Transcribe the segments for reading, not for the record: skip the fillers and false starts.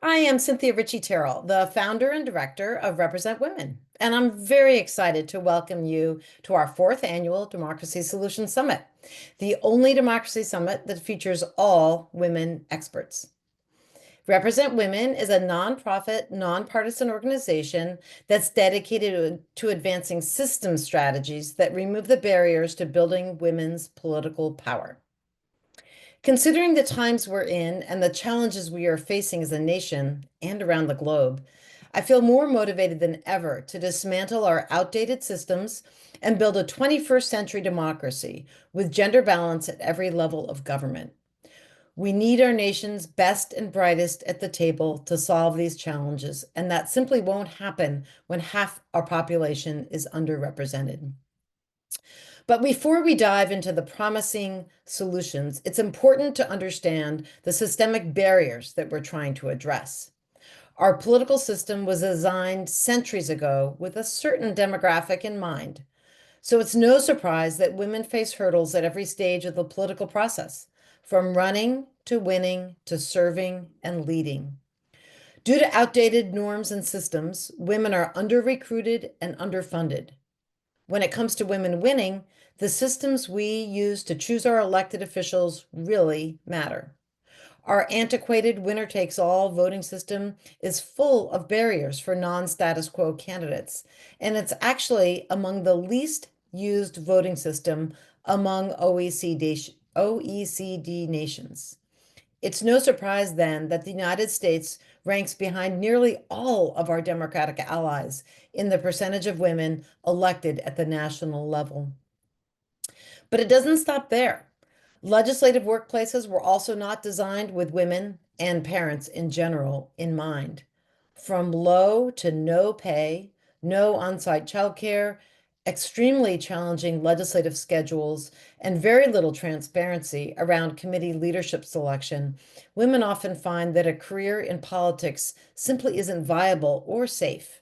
I am Cynthia Richie Terrell, the founder and director of Represent Women, and I'm very excited to welcome you to our fourth annual Democracy Solutions Summit, the only democracy summit that features all women experts. Represent Women is a nonprofit, nonpartisan organization that's dedicated to advancing system strategies that remove the barriers to building women's political power. Considering the times we're in and the challenges we are facing as a nation and around the globe, I feel more motivated than ever to dismantle our outdated systems and build a 21st century democracy with gender balance at every level of government. We need our nation's best and brightest at the table to solve these challenges, and that simply won't happen when half our population is underrepresented. But before we dive into the promising solutions, it's important to understand the systemic barriers that we're trying to address. Our political system was designed centuries ago with a certain demographic in mind. So it's no surprise that women face hurdles at every stage of the political process, from running to winning to serving and leading. Due to outdated norms and systems, women are under-recruited and underfunded. When it comes to women winning, the systems we use to choose our elected officials really matter. Our antiquated winner-takes-all voting system is full of barriers for non-status quo candidates, and it's actually among the least used voting system among OECD nations. It's no surprise then that the United States ranks behind nearly all of our democratic allies in the percentage of women elected at the national level. But it doesn't stop there. Legislative workplaces were also not designed with women and parents in general in mind. From low to no pay, no on-site childcare, extremely challenging legislative schedules, and very little transparency around committee leadership selection, women often find that a career in politics simply isn't viable or safe.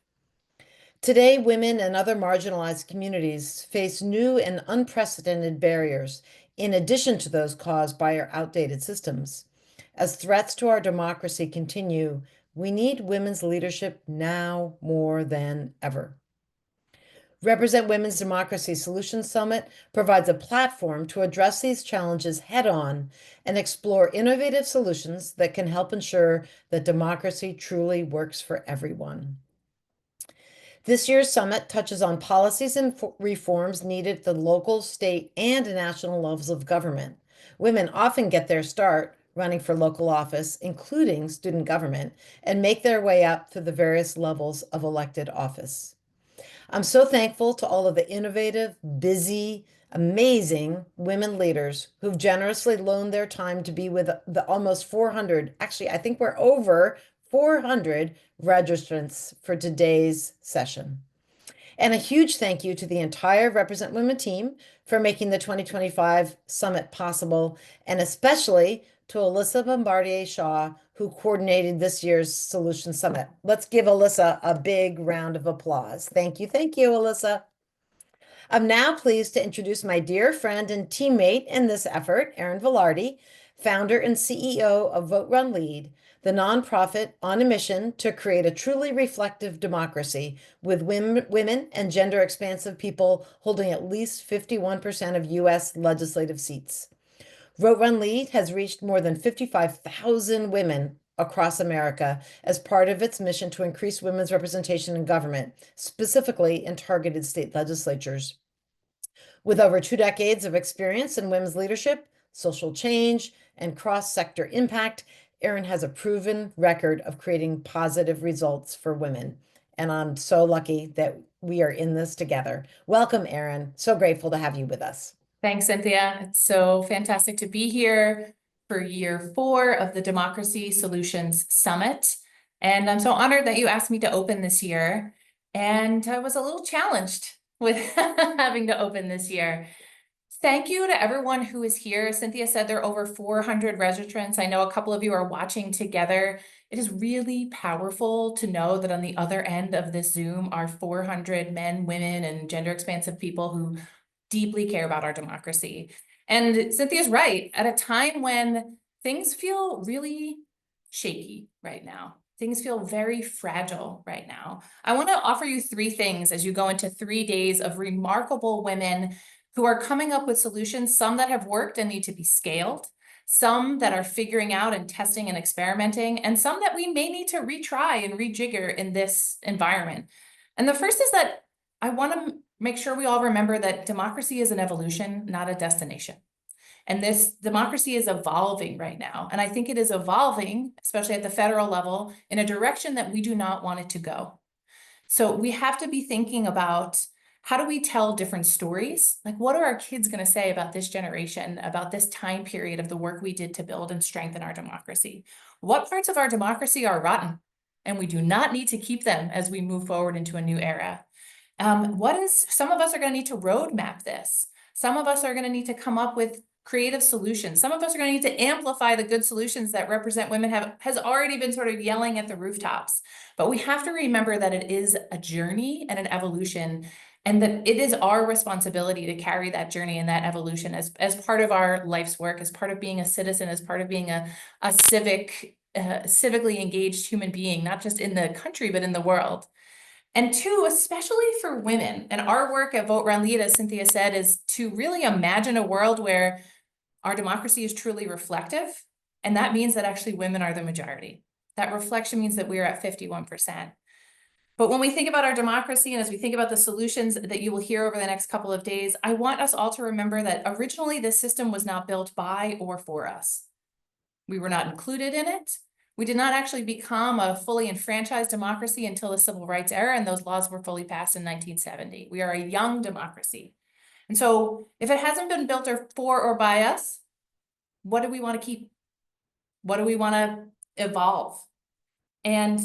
Today, women and other marginalized communities face new and unprecedented barriers, in addition to those caused by our outdated systems. As threats to our democracy continue, we need women's leadership now more than ever. Represent Women's Democracy Solutions Summit provides a platform to address these challenges head on and explore innovative solutions that can help ensure that democracy truly works for everyone. This year's summit touches on policies and reforms needed at the local, state, and national levels of government. Women often get their start running for local office, including student government, and make their way up through the various levels of elected office. I'm so thankful to all of the innovative, busy, amazing women leaders who've generously loaned their time to be with the almost 400, actually, I think we're over 400 registrants for today's session. And a huge thank you to the entire Represent Women team for making the 2025 summit possible, and especially to Alyssa Bombardier-Shaw, who coordinated this year's Solution Summit. Let's give Alyssa a big round of applause. Thank you, Alyssa. I'm now pleased to introduce my dear friend and teammate in this effort, Erin Vilardi, founder and CEO of Vote Run Lead, the nonprofit on a mission to create a truly reflective democracy with women and gender expansive people holding at least 51% of U.S. legislative seats. Vote Run Lead has reached more than 55,000 women across America as part of its mission to increase women's representation in government, specifically in targeted state legislatures. With over 2 decades of experience in women's leadership, social change, and cross-sector impact, Erin has a proven record of creating positive results for women. And I'm so lucky that we are in this together. Welcome, Erin. So grateful to have you with us. Thanks, Cynthia. It's so fantastic to be here for year 4 of the Democracy Solutions Summit. And I'm so honored that you asked me to open this year. And I was a little challenged with having to open this year. Thank you to everyone who is here. Cynthia said there are over 400 registrants. I know a couple of you are watching together. It is really powerful to know that on the other end of this Zoom are 400 men, women, and gender expansive people who deeply care about our democracy. And Cynthia's right. At a time when things feel really shaky right now, things feel very fragile right now. I want to offer you three things as you go into 3 days of remarkable women who are coming up with solutions, some that have worked and need to be scaled, some that are figuring out and testing and experimenting, and some that we may need to retry and rejigger in this environment. And the first is that I want to make sure we all remember that democracy is an evolution, not a destination. And this democracy is evolving right now. And I think it is evolving, especially at the federal level, in a direction that we do not want it to go. So we have to be thinking about, how do we tell different stories? Like, what are our kids going to say about this generation, about this time period of the work we did to build and strengthen our democracy? What parts of our democracy are rotten? And we do not need to keep them as we move forward into a new era. Some of us are going to need to roadmap this. Some of us are going to need to come up with creative solutions. Some of us are going to need to amplify the good solutions that Represent Women has already been sort of yelling at the rooftops. But we have to remember that it is a journey and an evolution, and that it is our responsibility to carry that journey and that evolution as part of our life's work, as part of being a citizen, as part of being a civically engaged human being, not just in the country, but in the world. And two, especially for women, and our work at Vote Run Lead, as Cynthia said, is to really imagine a world where our democracy is truly reflective. And that means that actually women are the majority. That reflection means that we are at 51%. But when we think about our democracy, and as we think about the solutions that you will hear over the next couple of days, I want us all to remember that originally this system was not built by or for us. We were not included in it. We did not actually become a fully enfranchised democracy until the Civil Rights era, and those laws were fully passed in 1970. We are a young democracy. And so if it hasn't been built for or by us, what do we want to keep? What do we want to evolve? And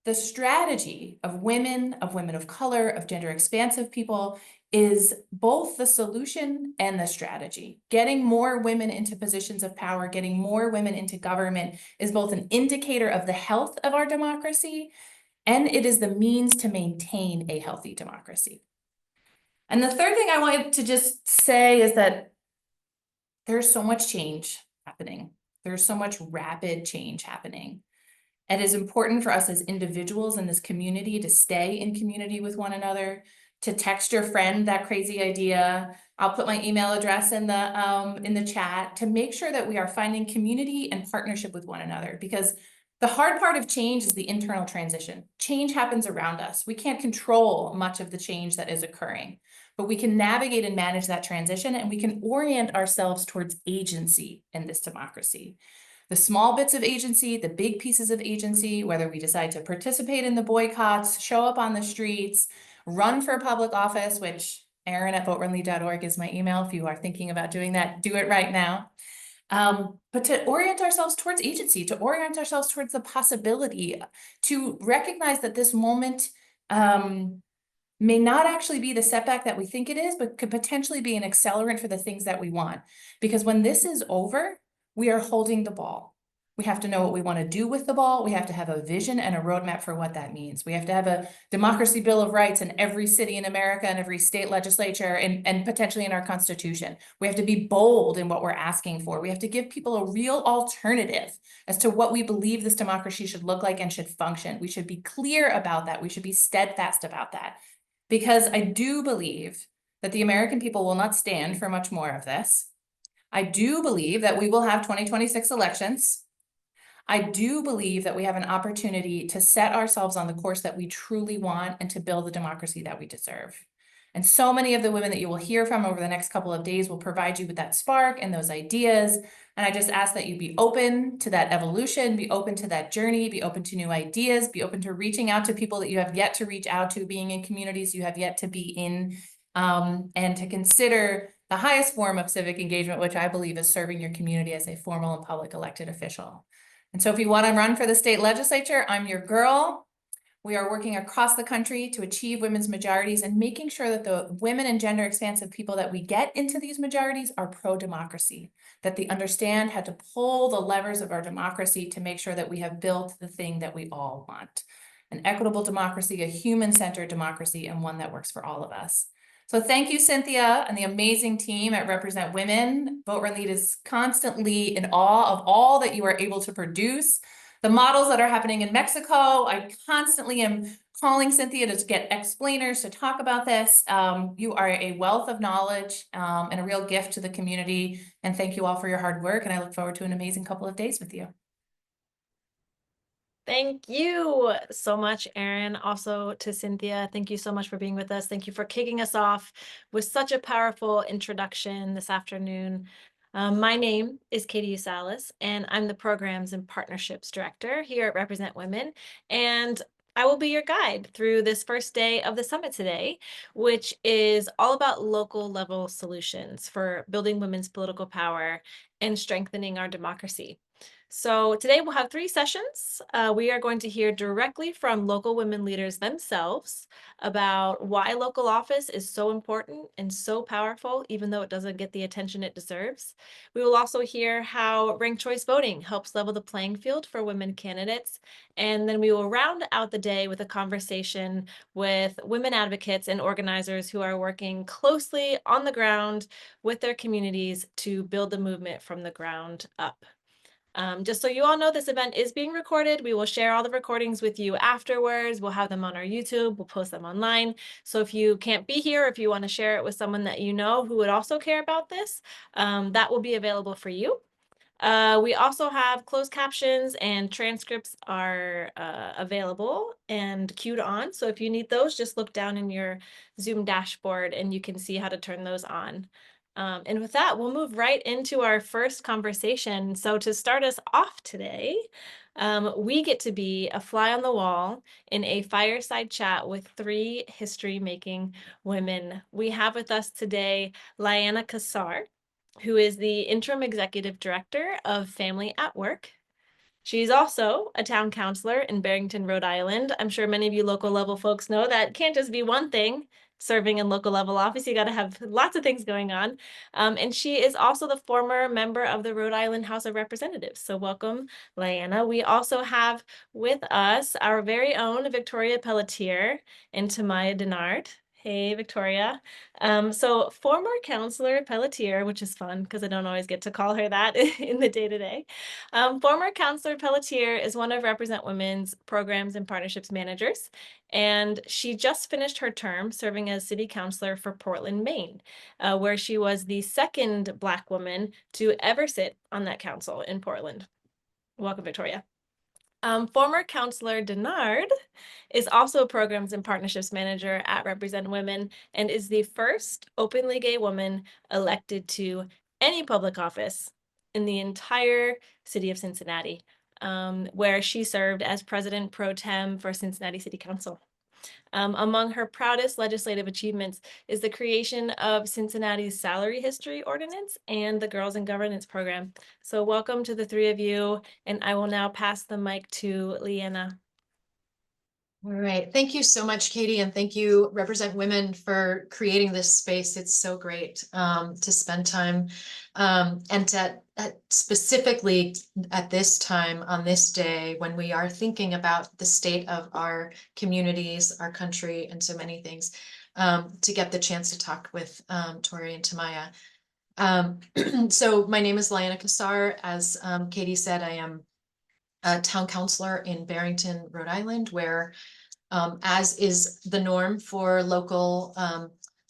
the strategy of women of color, of gender expansive people is both the solution and the strategy. Getting more women into positions of power, getting more women into government is both an indicator of the health of our democracy, and it is the means to maintain a healthy democracy. And the third thing I wanted to just say is that there's so much change happening. There's so much rapid change happening. It is important for us as individuals in this community to stay in community with one another, to text your friend that crazy idea. I'll put my email address in the chat, to make sure that we are finding community and partnership with one another, because the hard part of change is the internal transition. Change happens around us. We can't control much of the change that is occurring, but we can navigate and manage that transition, and we can orient ourselves towards agency in this democracy. The small bits of agency, the big pieces of agency, whether we decide to participate in the boycotts, show up on the streets, run for public office, which Erin at voterunlead.org is my email. If you are thinking about doing that, do it right now. But to orient ourselves towards agency, to orient ourselves towards the possibility, to recognize that this moment may not actually be the setback that we think it is, but could potentially be an accelerant for the things that we want. Because when this is over, we are holding the ball. We have to know what we want to do with the ball. We have to have a vision and a roadmap for what that means. We have to have a democracy bill of rights in every city in America and every state legislature and potentially in our constitution. We have to be bold in what we're asking for. We have to give people a real alternative as to what we believe this democracy should look like and should function. We should be clear about that. We should be steadfast about that. Because I do believe that the American people will not stand for much more of this. I do believe that we will have 2026 elections. I do believe that we have an opportunity to set ourselves on the course that we truly want and to build the democracy that we deserve. And so many of the women that you will hear from over the next couple of days will provide you with that spark and those ideas. And I just ask that you be open to that evolution, be open to that journey, be open to new ideas, be open to reaching out to people that you have yet to reach out to, being in communities you have yet to be in, and to consider the highest form of civic engagement, which I believe is serving your community as a formal and public elected official. And so if you want to run for the state legislature, I'm your girl. We are working across the country to achieve women's majorities and making sure that the women and gender expansive people that we get into these majorities are pro-democracy, that they understand how to pull the levers of our democracy to make sure that we have built the thing that we all want. An equitable democracy, a human-centered democracy, and one that works for all of us. So thank you, Cynthia, and the amazing team at Represent Women. Vote Run Lead is constantly in awe of all that you are able to produce. the models that are happening in Mexico. I constantly am calling Cynthia to get explainers to talk about this. You are a wealth of knowledge and a real gift to the community. And thank you all for your hard work. And I look forward to an amazing couple of days with you. Thank you so much, Erin. Also to Cynthia, thank you so much for being with us. Thank you for kicking us off with such a powerful introduction this afternoon. My name is Katie Usalis, and I'm the Programs and Partnerships Director here at Represent Women. And I will be your guide through this first day of the summit today, which is all about local level solutions for building women's political power and strengthening our democracy. So today we'll have 3 sessions. We are going to hear directly from local women leaders themselves about why local office is so important and so powerful, even though it doesn't get the attention it deserves. We will also hear how ranked choice voting helps level the playing field for women candidates. And then we will round out the day with a conversation with women advocates and organizers who are working closely on the ground with their communities to build the movement from the ground up. Just so you all know, this event is being recorded. We will share all the recordings with you afterwards. We'll have them on our YouTube. We'll post them online. So if you can't be here, if you want to share it with someone that you know who would also care about this, that will be available for you. We also have closed captions and transcripts are available and queued on. So if you need those, just look down in your Zoom dashboard and you can see how to turn those on. And with that, we'll move right into our first conversation. So to start us off today, we get to be a fly on the wall in a fireside chat with 3 history-making women. We have with us today Liana Kassar, who is the Interim Executive Director of Family at Work. She's also a town councilor in Barrington, Rhode Island. I'm sure many of you local level folks know that can't just be one thing. Serving in local level office, you got to have lots of things going on. And she is also the former member of the Rhode Island House of Representatives. So welcome, Liana. We also have with us our very own Victoria Pelletier and Tamaya Denard. Hey, Victoria. So former counselor Pelletier, which is fun because I don't always get to call her that in the day-to-day. Former counselor Pelletier is one of Represent Women's programs and partnerships managers, and she just finished her term serving as city councilor for Portland, Maine, where she was the second Black woman to ever sit on that council in Portland. Welcome, Victoria. Former counselor Denard is also a programs and partnerships manager at Represent Women and is the first openly gay woman elected to any public office in the entire city of Cincinnati, where she served as president pro tem for Cincinnati City Council. Among her proudest legislative achievements is the creation of Cincinnati's salary history ordinance and the Girls in Governance program. So welcome to the 3 of you, and I will now pass the mic to Leanna. All right. Thank you so much, Katie, and thank you, Represent Women, for creating this space. It's so great to spend time and to specifically at this time on this day when we are thinking about the state of our communities, our country, and so many things, to get the chance to talk with Tori and Tamaya. So my name is Liana Kassar. As Katie said, I am a town councilor in Barrington, Rhode Island, where as is the norm for local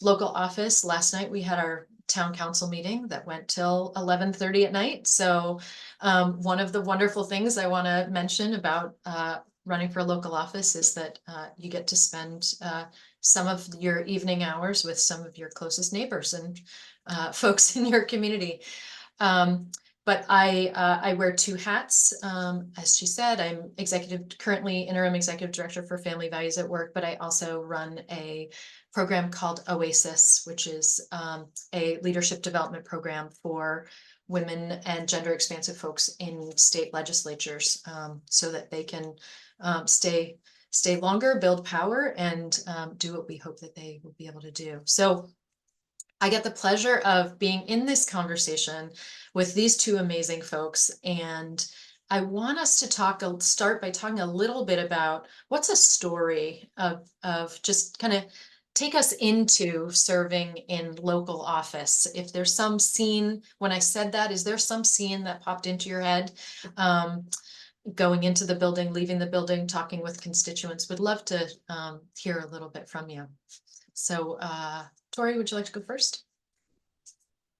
office, last night we had our town council meeting that went till 11:30 at night. So one of the wonderful things I want to mention about running for local office is that you get to spend some of your evening hours with some of your closest neighbors and folks in your community. But I wear 2 hats. As she said, I'm currently interim executive director for Family Values at Work, but I also run a program called Oasis, which is a leadership development program for women and gender expansive folks in state legislatures, so that they can stay longer, build power, and do what we hope that they will be able to do. So I get the pleasure of being in this conversation with these 2 amazing folks, and I want us to start by talking a little bit about what's a story of just kind of take us into serving in local office. If there's some scene, when I said that, is there some scene that popped into your head? going into the building, leaving the building, talking with constituents. Would love to hear a little bit from you. So Tori, would you like to go first?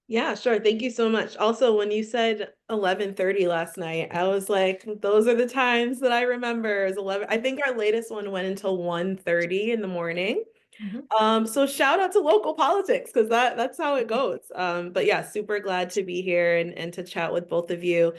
Yeah, sure. Thank you so much. Also, when you said 11:30 last night, I was like, those are the times that I remember is 11. I think our latest one went until 1:30 in the morning. So shout out to local politics because that's how it goes. But yeah, super glad to be here and to chat with both of you.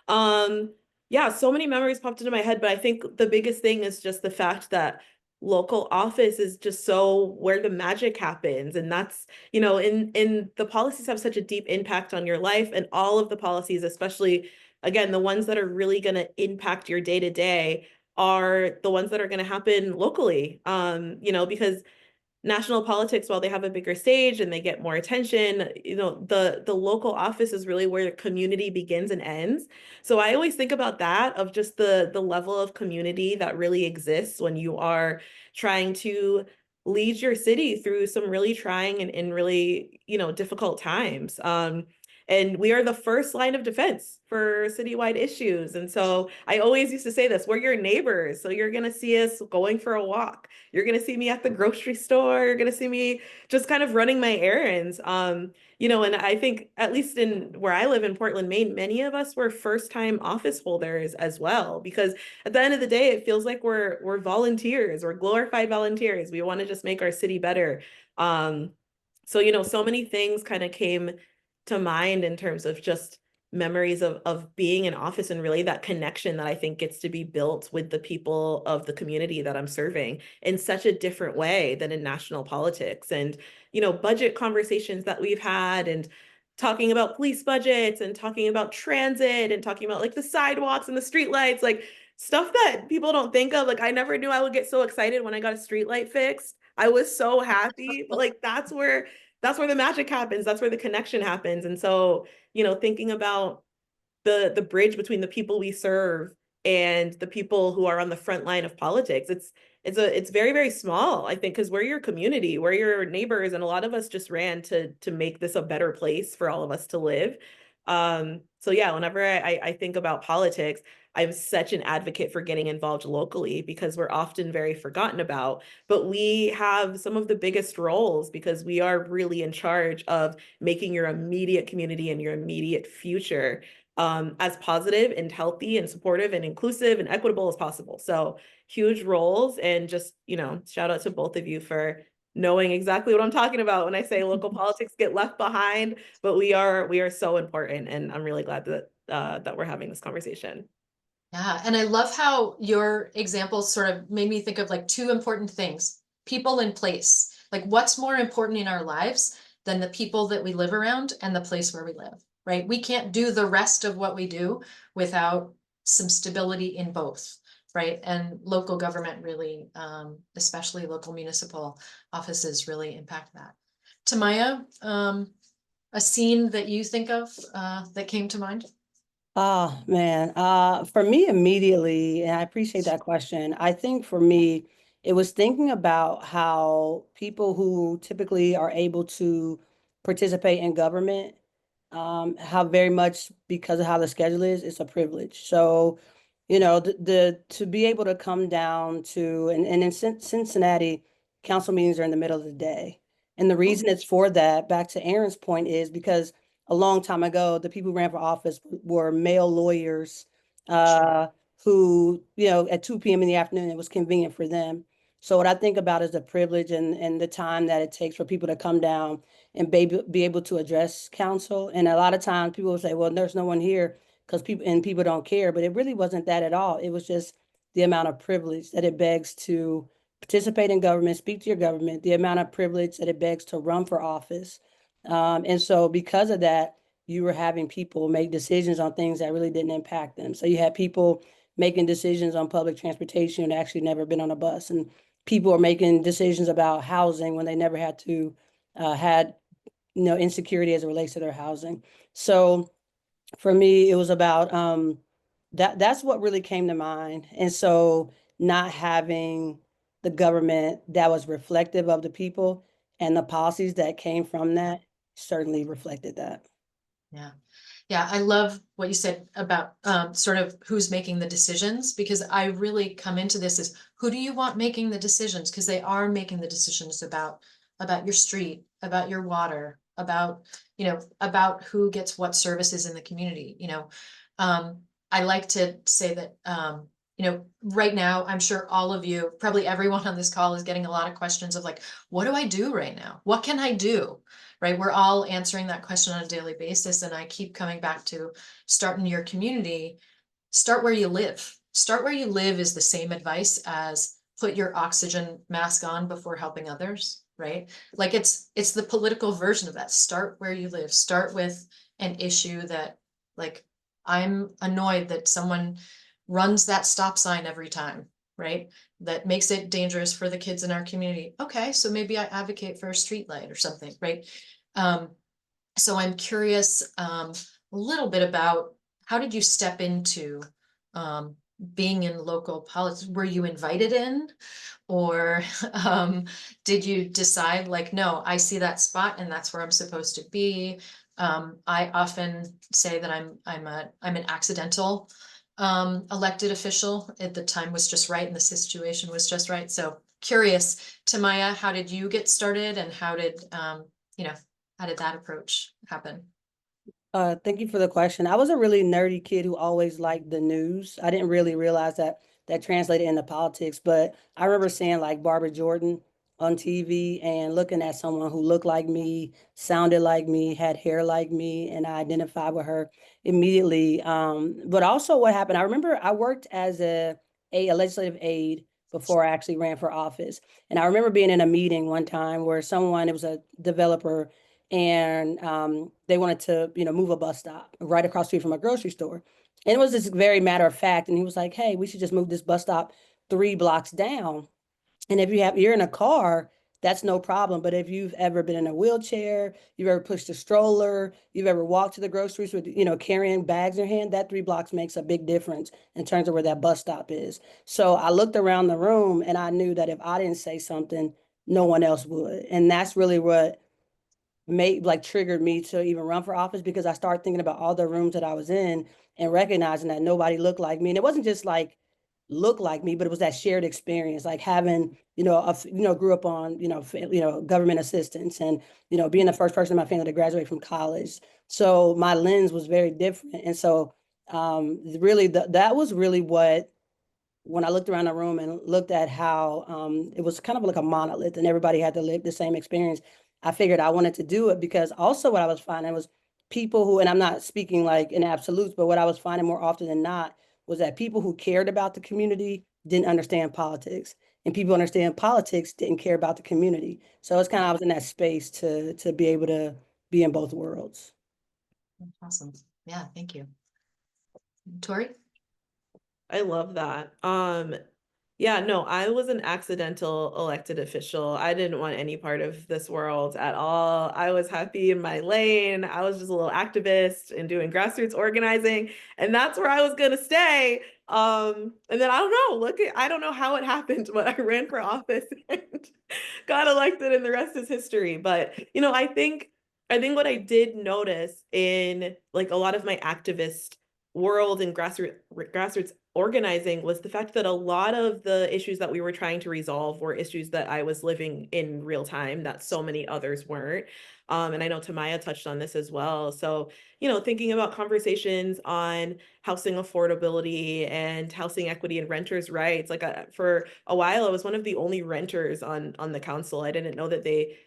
Yeah, so many memories popped into my head, but I think the biggest thing is just the fact that local office is just so where the magic happens. And that's, in the policies have such a deep impact on your life, and all of the policies, especially again, the ones that are really going to impact your day to day are the ones that are going to happen locally. Because national politics, while they have a bigger stage and they get more attention, the local office is really where the community begins and ends. So I always think about that, of just the level of community that really exists when you are trying to lead your city through some really trying and really, difficult times. And we are the first line of defense for citywide issues. And so I always used to say this, we're your neighbors. So you're going to see us going for a walk. You're going to see me at the grocery store. You're going to see me just kind of running my errands. And I think at least in where I live in Portland, Maine, many of us were first-time office holders as well, because at the end of the day, it feels like we're volunteers, we're glorified volunteers. We want to just make our city better. So so many things kind of came to mind in terms of just memories of being in office, and really that connection that I think gets to be built with the people of the community that I'm serving in such a different way than in national politics. And, budget conversations that we've had, and talking about police budgets, and talking about transit, and talking about like the sidewalks and the streetlights, like stuff that people don't think of. Like I never knew I would get so excited when I got a streetlight fixed. I was so happy, but like that's where the magic happens. That's where the connection happens. And so, thinking about the bridge between the people we serve and the people who are on the front line of politics, it's very, very small, I think, because we're your community, we're your neighbors, and a lot of us just ran to make this a better place for all of us to live. So yeah, whenever I think about politics, I'm such an advocate for getting involved locally, because we're often very forgotten about, but we have some of the biggest roles because we are really in charge of making your immediate community and your immediate future as positive and healthy and supportive and inclusive and equitable as possible. So huge roles, and just, shout out to both of you for knowing exactly what I'm talking about when I say local politics get left behind, but we are so important, and I'm really glad that we're having this conversation. Yeah, and I love how your examples sort of made me think of like two important things: people and place. Like what's more important in our lives than the people that we live around and the place where we live, right? We can't do the rest of what we do without some stability in both, right? And local government really, especially local municipal offices, really impact that. Tamaya, a scene that you think of that came to mind? Oh man, for me immediately, and I appreciate that question. I think for me, it was thinking about how people who typically are able to participate in government, how very much because of how the schedule is, it's a privilege. So, the to be able to come down to, and in Cincinnati, council meetings are in the middle of the day. And the reason it's for that, back to Erin's point, is because a long time ago, the people who ran for office were male lawyers who, at 2 p.m. in the afternoon, it was convenient for them. So what I think about is the privilege and the time that it takes for people to come down and be able to address council. And a lot of times people will say, well, there's no one here because people don't care. But it really wasn't that at all. It was just the amount of privilege that it begs to participate in government, speak to your government, the amount of privilege that it begs to run for office. And so because of that, you were having people make decisions on things that really didn't impact them. So you had people making decisions on public transportation and actually never been on a bus. And people are making decisions about housing when they never had insecurity as it relates to their housing. So for me, it was about that's what really came to mind. And so not having the government that was reflective of the people and the policies that came from that certainly reflected that. Yeah. Yeah, I love what you said about sort of who's making the decisions, because I really come into this as who do you want making the decisions? Because they are making the decisions about your street, about your water, about, about who gets what services in the community, I like to say that right now, I'm sure all of you, probably everyone on this call is getting a lot of questions of like, what do I do right now? What can I do? Right? We're all answering that question on a daily basis. And I keep coming back to start in your community, start where you live. Start where you live is the same advice as put your oxygen mask on before helping others, right? Like it's the political version of that. Start where you live. Start with an issue that, like, I'm annoyed that someone runs that stop sign every time, right? That makes it dangerous for the kids in our community. Okay, so maybe I advocate for a street light or something, right? So I'm curious a little bit about how did you step into being in local politics? Were you invited in, or did you decide like, no, I see that spot and that's where I'm supposed to be? I often say that I'm an accidental elected official. At the time was just right and the situation was just right. So curious, Tamaya, how did you get started, and how did how did that approach happen? Thank you for the question. I was a really nerdy kid who always liked the news. I didn't really realize that that translated into politics, but I remember seeing like Barbara Jordan on TV and looking at someone who looked like me, sounded like me, had hair like me, and I identified with her immediately. But also what happened, I remember I worked as a legislative aide before I actually ran for office. And I remember being in a meeting one time where someone, it was a developer, and they wanted to, move a bus stop right across the street from a grocery store. And it was just very matter of fact. And he was like, hey, we should just move this bus stop 3 blocks down. And if you're in a car, that's no problem. But if you've ever been in a wheelchair, you've ever pushed a stroller, you've ever walked to the groceries with, carrying bags in your hand, that 3 blocks makes a big difference in terms of where that bus stop is. So I looked around the room and I knew that if I didn't say something, no one else would. And that's really what triggered me to even run for office, because I started thinking about all the rooms that I was in and recognizing that nobody looked like me. And it wasn't just like look like me, but it was that shared experience, like having, grew up on, government assistance, and, being the first person in my family to graduate from college. So my lens was very different. And so really that was really what, when I looked around the room and looked at how it was kind of like a monolith and everybody had to live the same experience, I figured I wanted to do it, because also what I was finding was people who, and I'm not speaking like in absolutes, but what I was finding more often than not was that people who cared about the community didn't understand politics, and people who understand politics didn't care about the community. So it's kind of, I was in that space to be able to be in both worlds. Awesome. Yeah, thank you. Tori? I love that. Yeah, no, I was an accidental elected official. I didn't want any part of this world at all. I was happy in my lane. I was just a little activist and doing grassroots organizing, and that's where I was gonna stay. And then I don't know, I don't know how it happened, but I ran for office and got elected, and the rest is history. But I think what I did notice in like a lot of my activist world and grassroots organizing was the fact that a lot of the issues that we were trying to resolve were issues that I was living in real time that so many others weren't. And I know Tamaya touched on this as well. So, thinking about conversations on housing affordability and housing equity and renters' rights. Like for a while, I was one of the only renters on the council. I didn't know that they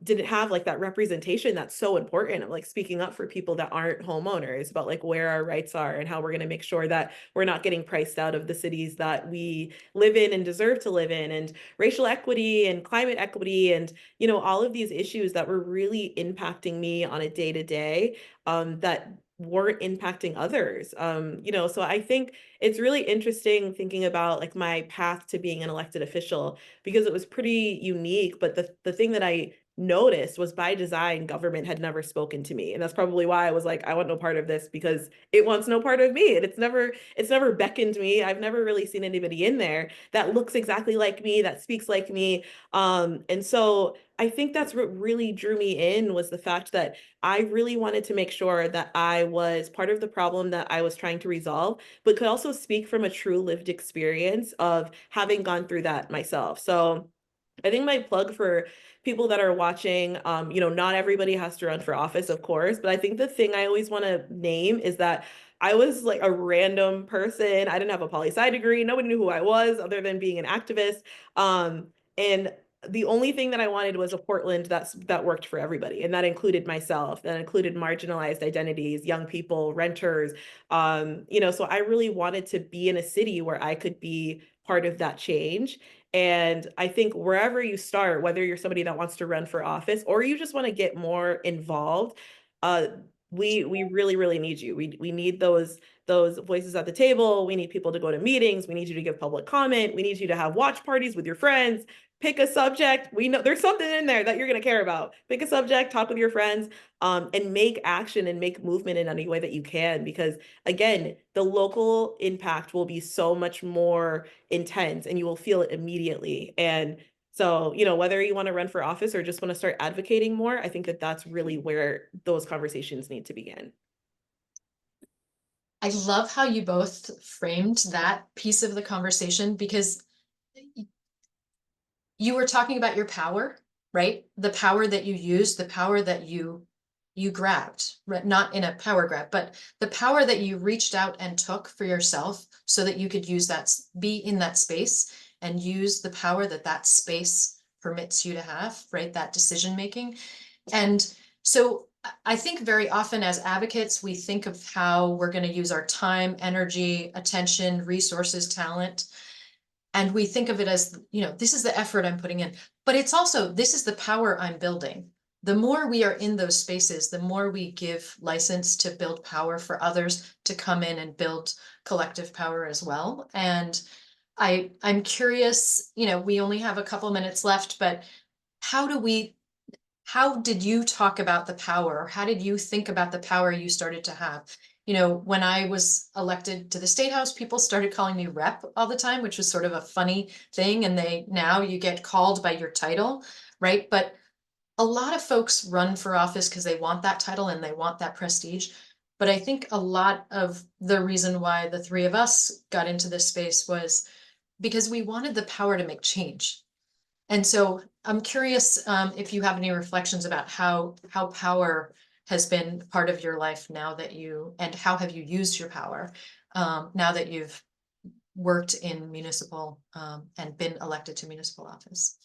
didn't have like that representation that's so important of like speaking up for people that aren't homeowners about like where our rights are and how we're going to make sure that we're not getting priced out of the cities that we live in and deserve to live in, and racial equity and climate equity, and all of these issues that were really impacting me on a day-to-day that weren't impacting others. So I think it's really interesting thinking about like my path to being an elected official, because it was pretty unique. But the thing that I noticed was, by design, government had never spoken to me. And that's probably why I was like, I want no part of this, because it wants no part of me. And it's never beckoned me. I've never really seen anybody in there that looks exactly like me, that speaks like me. And so I think that's what really drew me in, was the fact that I really wanted to make sure that I was part of the problem that I was trying to resolve, but could also speak from a true lived experience of having gone through that myself. So I think my plug for people that are watching, not everybody has to run for office, of course, but I think the thing I always want to name is that I was like a random person. I didn't have a poli-sci degree. Nobody knew who I was other than being an activist. And the only thing that I wanted was a Portland that worked for everybody. And that included myself, that included marginalized identities, young people, renters. So I really wanted to be in a city where I could be part of that change. And I think wherever you start, whether you're somebody that wants to run for office or you just want to get more involved, we really, really need you. We need those voices at the table. We need people to go to meetings. We need you to give public comment. We need you to have watch parties with your friends. Pick a subject. We know there's something in there that you're going to care about. Pick a subject, talk with your friends, and make action and make movement in any way that you can. Because again, the local impact will be so much more intense and you will feel it immediately. And so, whether you want to run for office or just want to start advocating more, I think that that's really where those conversations need to begin. I love how you both framed that piece of the conversation, because you were talking about your power, right? The power that you used, the power that you grabbed, right? Not in a power grab, but the power that you reached out and took for yourself so that you could use that, be in that space and use the power that that space permits you to have, right? That decision making. And so I think very often as advocates, we think of how we're going to use our time, energy, attention, resources, talent. And we think of it as, this is the effort I'm putting in, but it's also, this is the power I'm building. The more we are in those spaces, the more we give license to build power for others to come in and build collective power as well. And I'm curious, we only have a couple minutes left, but how did you talk about the power? Or how did you think about the power you started to have? When I was elected to the state house, people started calling me rep all the time, which was sort of a funny thing. And now you get called by your title, right? But a lot of folks run for office because they want that title and they want that prestige. But I think a lot of the reason why the three of us got into this space was because we wanted the power to make change. And so I'm curious if you have any reflections about how power has been part of your life now that and how have you used your power now that you've worked in municipal and been elected to municipal office?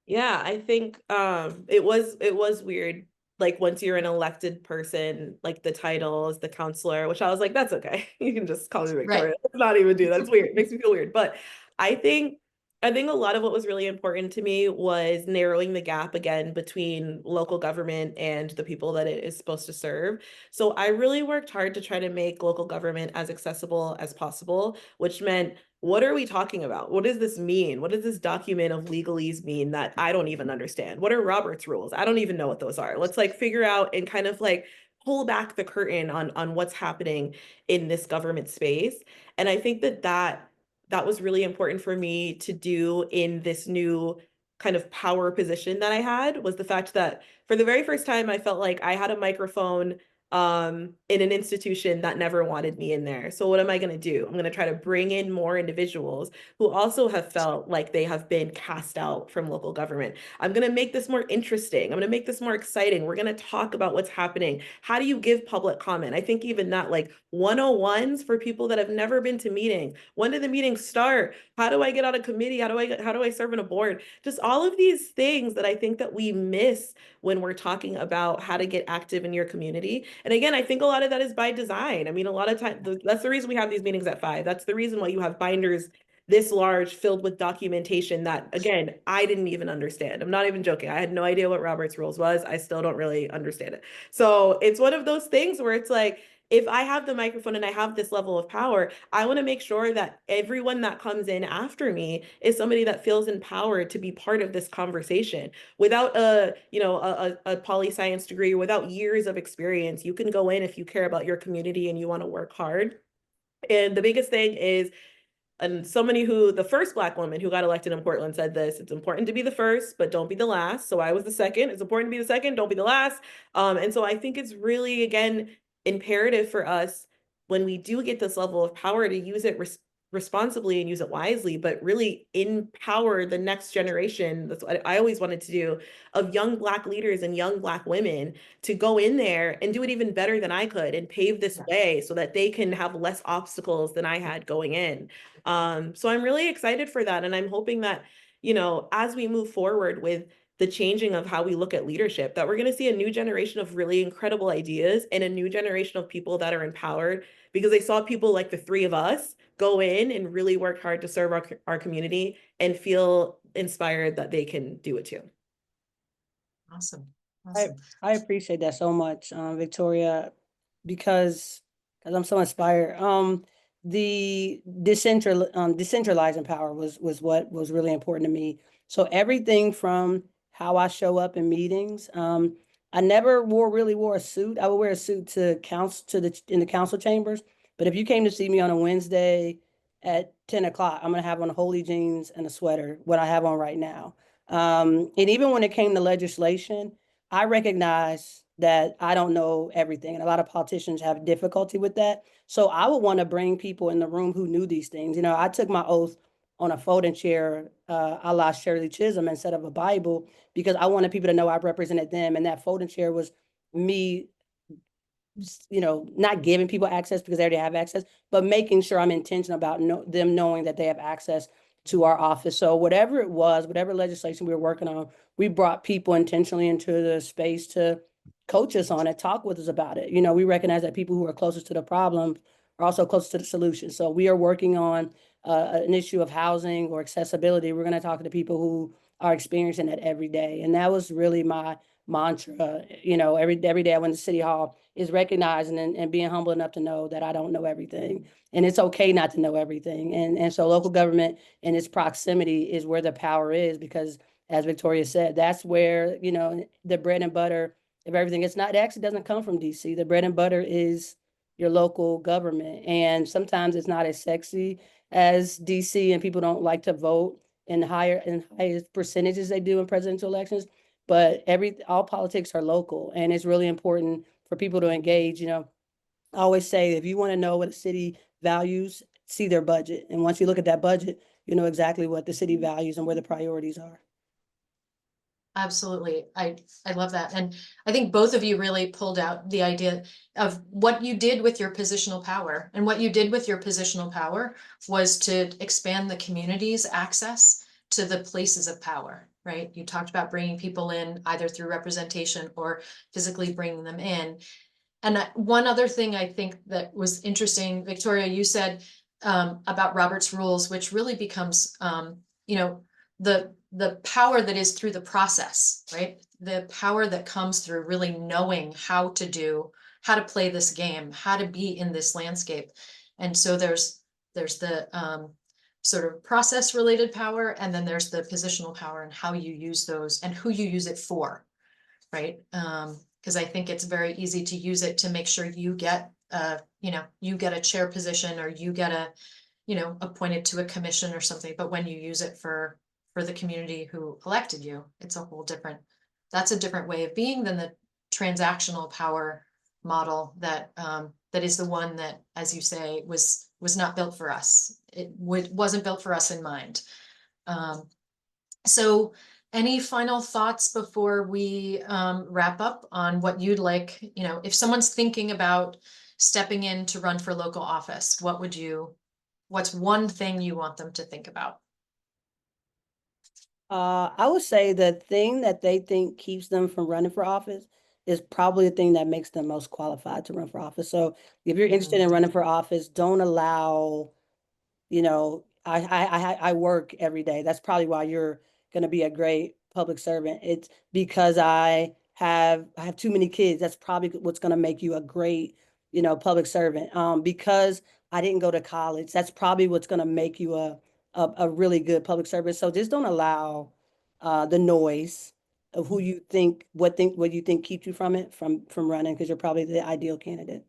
Yeah, I think it was weird. Like once you're an elected person, like the titles, the counselor, which I was like, that's okay. You can just call me Victoria. Right. Let's not even do that. It's weird. It makes me feel weird. But I think a lot of what was really important to me was narrowing the gap again between local government and the people that it is supposed to serve. So I really worked hard to try to make local government as accessible as possible, which meant, what are we talking about? What does this mean? What does this document of legalese mean that I don't even understand? What are Robert's rules? I don't even know what those are. Let's like figure out and kind of like pull back the curtain on what's happening in this government space. And I think that was really important for me to do in this new kind of power position that I had, was the fact that for the very first time, I felt like I had a microphone in an institution that never wanted me in there. So what am I going to do? I'm going to try to bring in more individuals who also have felt like they have been cast out from local government. I'm going to make this more interesting. I'm going to make this more exciting. We're going to talk about what's happening. How do you give public comment? I think even that, like 101s for people that have never been to meetings. When do the meetings start? How do I get on a committee? How do I serve on a board? Just all of these things that I think that we miss when we're talking about how to get active in your community. And again, I think a lot of that is by design. I mean, a lot of times, that's the reason we have these meetings at 5. That's the reason why you have binders this large filled with documentation that, again, I didn't even understand. I'm not even joking. I had no idea what Robert's rules was. I still don't really understand it. So it's one of those things where it's like, if I have the microphone and I have this level of power, I want to make sure that everyone that comes in after me is somebody that feels empowered to be part of this conversation. Without a poli science degree, without years of experience, you can go in if you care about your community and you want to work hard. And the biggest thing is, and somebody who, the first Black woman who got elected in Portland said this: it's important to be the first, but don't be the last. So I was the second. It's important to be the second, don't be the last. And so I think it's really, again, imperative for us, when we do get this level of power, to use it responsibly and use it wisely, but really empower the next generation. That's what I always wanted to do, of young Black leaders and young Black women, to go in there and do it even better than I could and pave this way so that they can have less obstacles than I had going in. So I'm really excited for that. And I'm hoping that, as we move forward with the changing of how we look at leadership, that we're going to see a new generation of really incredible ideas and a new generation of people that are empowered, because I saw people like the three of us go in and really work hard to serve our community and feel inspired that they can do it too. Awesome. I, Awesome. I appreciate that so much, Victoria, because I'm so inspired. The decentralizing power was what was really important to me. So everything from how I show up in meetings, I never really wore a suit. I would wear a suit to in the council chambers. But if you came to see me on a Wednesday at 10 o'clock, I'm gonna have on holy jeans and a sweater, what I have on right now. And even when it came to legislation, I recognize that I don't know everything, and a lot of politicians have difficulty with that. So I would want to bring people in the room who knew these things. I took my oath on a folding chair, a la Shirley Chisholm, instead of a Bible, because I wanted people to know I represented them, and that folding chair was me, not giving people access because they already have access, but making sure I'm intentional about them knowing that they have access to our office. So whatever it was, whatever legislation we were working on, we brought people intentionally into the space to coach us on it, talk with us about it. We recognize that people who are closest to the problem are also closest to the solution. So we are working on an issue of housing or accessibility. We're going to talk to people who are experiencing that every day. And that was really my mantra. Every day I went to City Hall, is recognizing and being humble enough to know that I don't know everything. And it's okay not to know everything. And so local government and its proximity is where the power is, because as Victoria said, that's where, the bread and butter of everything. It actually doesn't come from DC. The bread and butter is your local government. And sometimes it's not as sexy as DC, and people don't like to vote in highest percentages they do in presidential elections. But all politics are local, and it's really important for people to engage. I always say, if you want to know what a city values, see their budget. And once you look at that budget, you know exactly what the city values and where the priorities are. Absolutely. I love that. And I think both of you really pulled out the idea of what you did with your positional power. And what you did with your positional power was to expand the community's access to the places of power, right? You talked about bringing people in either through representation or physically bringing them in. And one other thing I think that was interesting, Victoria, you said about Robert's rules, which really becomes, the power that is through the process, right? The power that comes through really knowing how to play this game, how to be in this landscape. And so there's the sort of process related power, and then there's the positional power and how you use those and who you use it for, right? Because I think it's very easy to use it to make sure you get you get a chair position, or you get appointed to a commission or something. But when you use it for the community who elected you, it's that's a different way of being than the transactional power model that is the one that, as you say, was not built for us. It wasn't built for us in mind. So any final thoughts before we wrap up on what you'd like, if someone's thinking about stepping in to run for local office, what's one thing you want them to think about? I would say the thing that they think keeps them from running for office is probably the thing that makes them most qualified to run for office. So if you're interested in running for office, don't allow, I work every day. That's probably why you're going to be a great public servant. It's because I have too many kids. That's probably what's going to make you a great public servant. Because I didn't go to college, that's probably what's going to make you a really good public servant. So just don't allow the noise of who you think, what you think keeps you from it, from running, because you're probably the ideal candidate.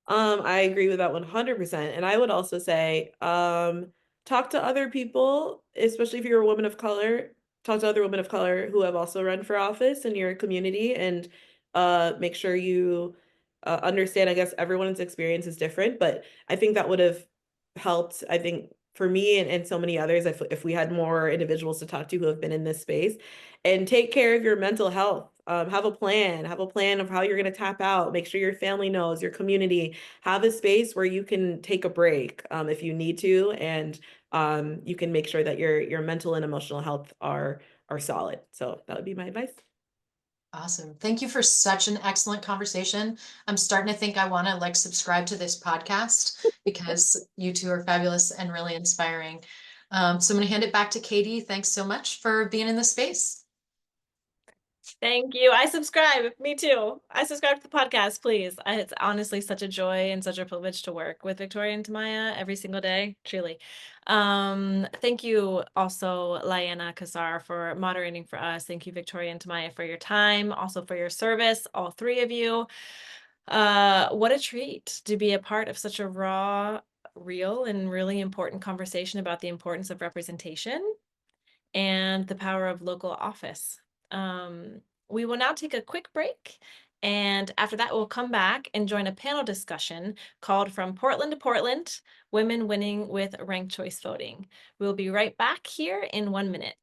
I agree with that 100%. And I would also say, talk to other people, especially if you're a woman of color, talk to other women of color who have also run for office in your community, and make sure you understand, I guess everyone's experience is different, but I think that would have helped, I think, for me and so many others, if we had more individuals to talk to who have been in this space. And take care of your mental health. Have a plan of how you're going to tap out. Make sure your family knows, your community. Have a space where you can take a break if you need to, and you can make sure that your mental and emotional health are solid. So that would be my advice. Awesome. Thank you for such an excellent conversation. I'm starting to think I want to like subscribe to this podcast because you two are fabulous and really inspiring. So I'm going to hand it back to Katie. Thanks so much for being in this space. Thank you. I subscribe. Me too. I subscribe to the podcast, please. It's honestly such a joy and such a privilege to work with Victoria and Tamaya every single day, truly. Thank you also, Liana Kasar, for moderating for us. Thank you, Victoria and Tamaya, for your time, also for your service, all three of you. What a treat to be a part of such a raw, real, and really important conversation about the importance of representation and the power of local office. We will now take a quick break, and after that, we'll come back and join a panel discussion called From Portland to Portland, Women Winning with Ranked Choice Voting. We'll be right back here in 1 minute.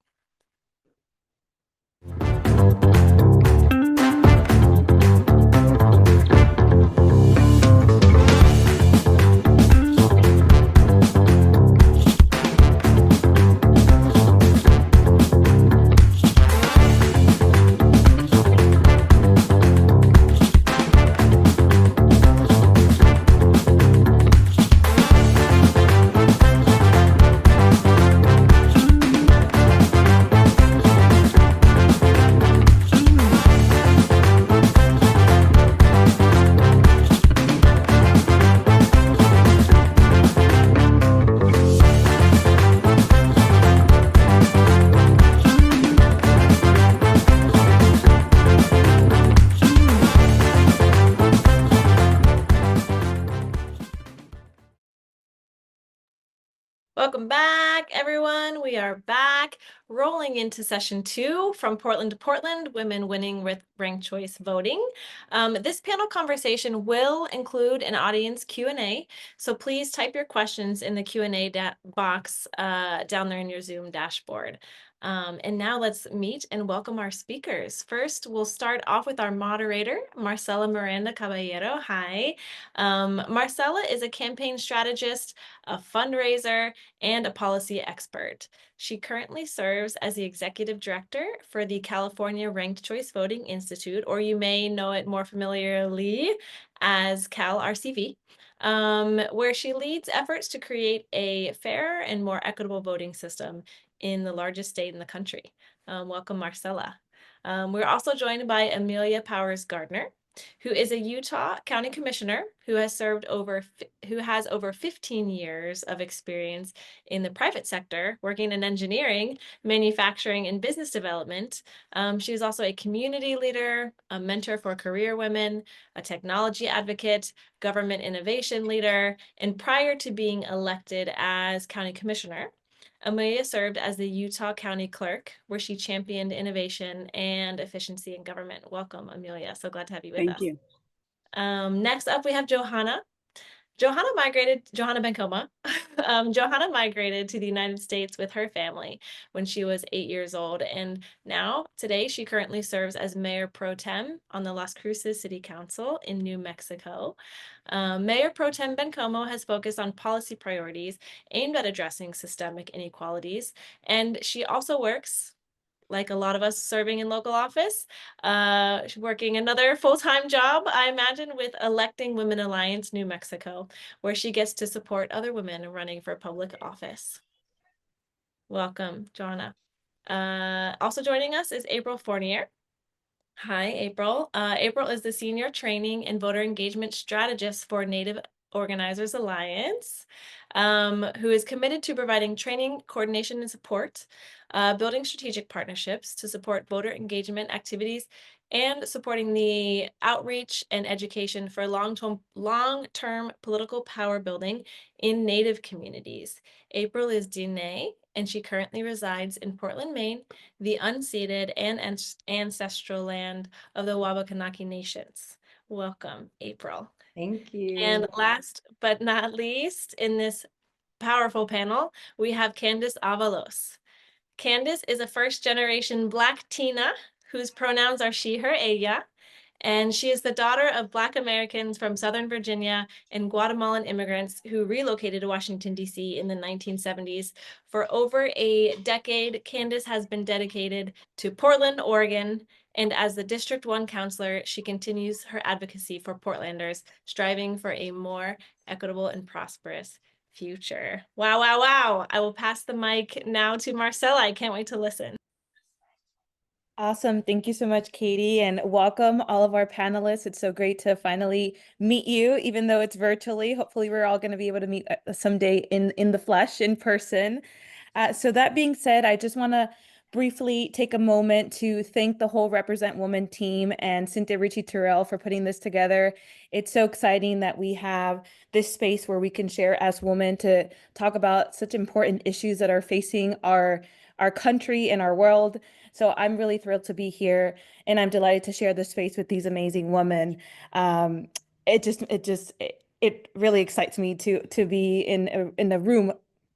Welcome back, everyone. We are back rolling into session 2 from Portland to Portland, Women Winning with Ranked Choice Voting. This panel conversation will include an audience Q&A, so please type your questions in the Q&A box down there in your Zoom dashboard. And now let's meet and welcome our speakers. First, we'll start off with our moderator, Marcela Miranda Caballero. Hi. Marcela is a campaign strategist, a fundraiser, and a policy expert. She currently serves as the executive director for the California Ranked Choice Voting Institute, or you may know it more familiarly as CalRCV, where she leads efforts to create a fairer and more equitable voting system in the largest state in the country. Welcome, Marcela. We're also joined by Amelia Powers Gardner, who is a Utah County Commissioner who has over 15 years of experience in the private sector, working in engineering, manufacturing, and business development. She is also a community leader, a mentor for career women, a technology advocate, government innovation leader, and prior to being elected as County Commissioner, Amelia served as the Utah County Clerk, where she championed innovation and efficiency in government. Welcome, Amelia. So glad to have you with us. Thank you. Next up, we have Johanna. Johanna Bencoma. Johanna migrated to the United States with her family when she was 8 years old, and today, she currently serves as Mayor Pro Tem on the Las Cruces City Council in New Mexico. Mayor Pro Tem Bencomo has focused on policy priorities aimed at addressing systemic inequalities, and she also works, like a lot of us serving in local office, working another full-time job, I imagine, with Electing Women Alliance New Mexico, where she gets to support other women running for public office. Welcome, Joanna. Also joining us is April Fournier. Hi, April. April is the Senior Training and Voter Engagement Strategist for Native Organizers Alliance, who is committed to providing training, coordination, and support, building strategic partnerships to support voter engagement activities, and supporting the outreach and education for long-term political power building in Native communities. April is Diné, and she currently resides in Portland, Maine, the unceded and ancestral land of the Wabanaki Nations. Welcome, April. Thank you. And last but not least, in this powerful panel, we have Candace Avalos. Candace is a first-generation Black Tina whose pronouns are she, her, ella, and she is the daughter of Black Americans from Southern Virginia and Guatemalan immigrants who relocated to Washington, D.C. in the 1970s. For over a decade, Candace has been dedicated to Portland, Oregon, and as the District 1 counselor, she continues her advocacy for Portlanders, striving for a more equitable and prosperous future. Wow, wow, wow. I will pass the mic now to Marcella. I can't wait to listen. Awesome. Thank you so much, Katie, and welcome all of our panelists. It's so great to finally meet you, even though it's virtually. Hopefully, we're all going to be able to meet someday in the flesh, in person. So that being said, I just want to briefly take a moment to thank the whole Represent Women team and Cynthia, Richie, Terrell for putting this together. It's so exciting that we have this space where we can share as women to talk about such important issues that are facing our country and our world. So I'm really thrilled to be here, and I'm delighted to share this space with these amazing women. It really excites me to be in a room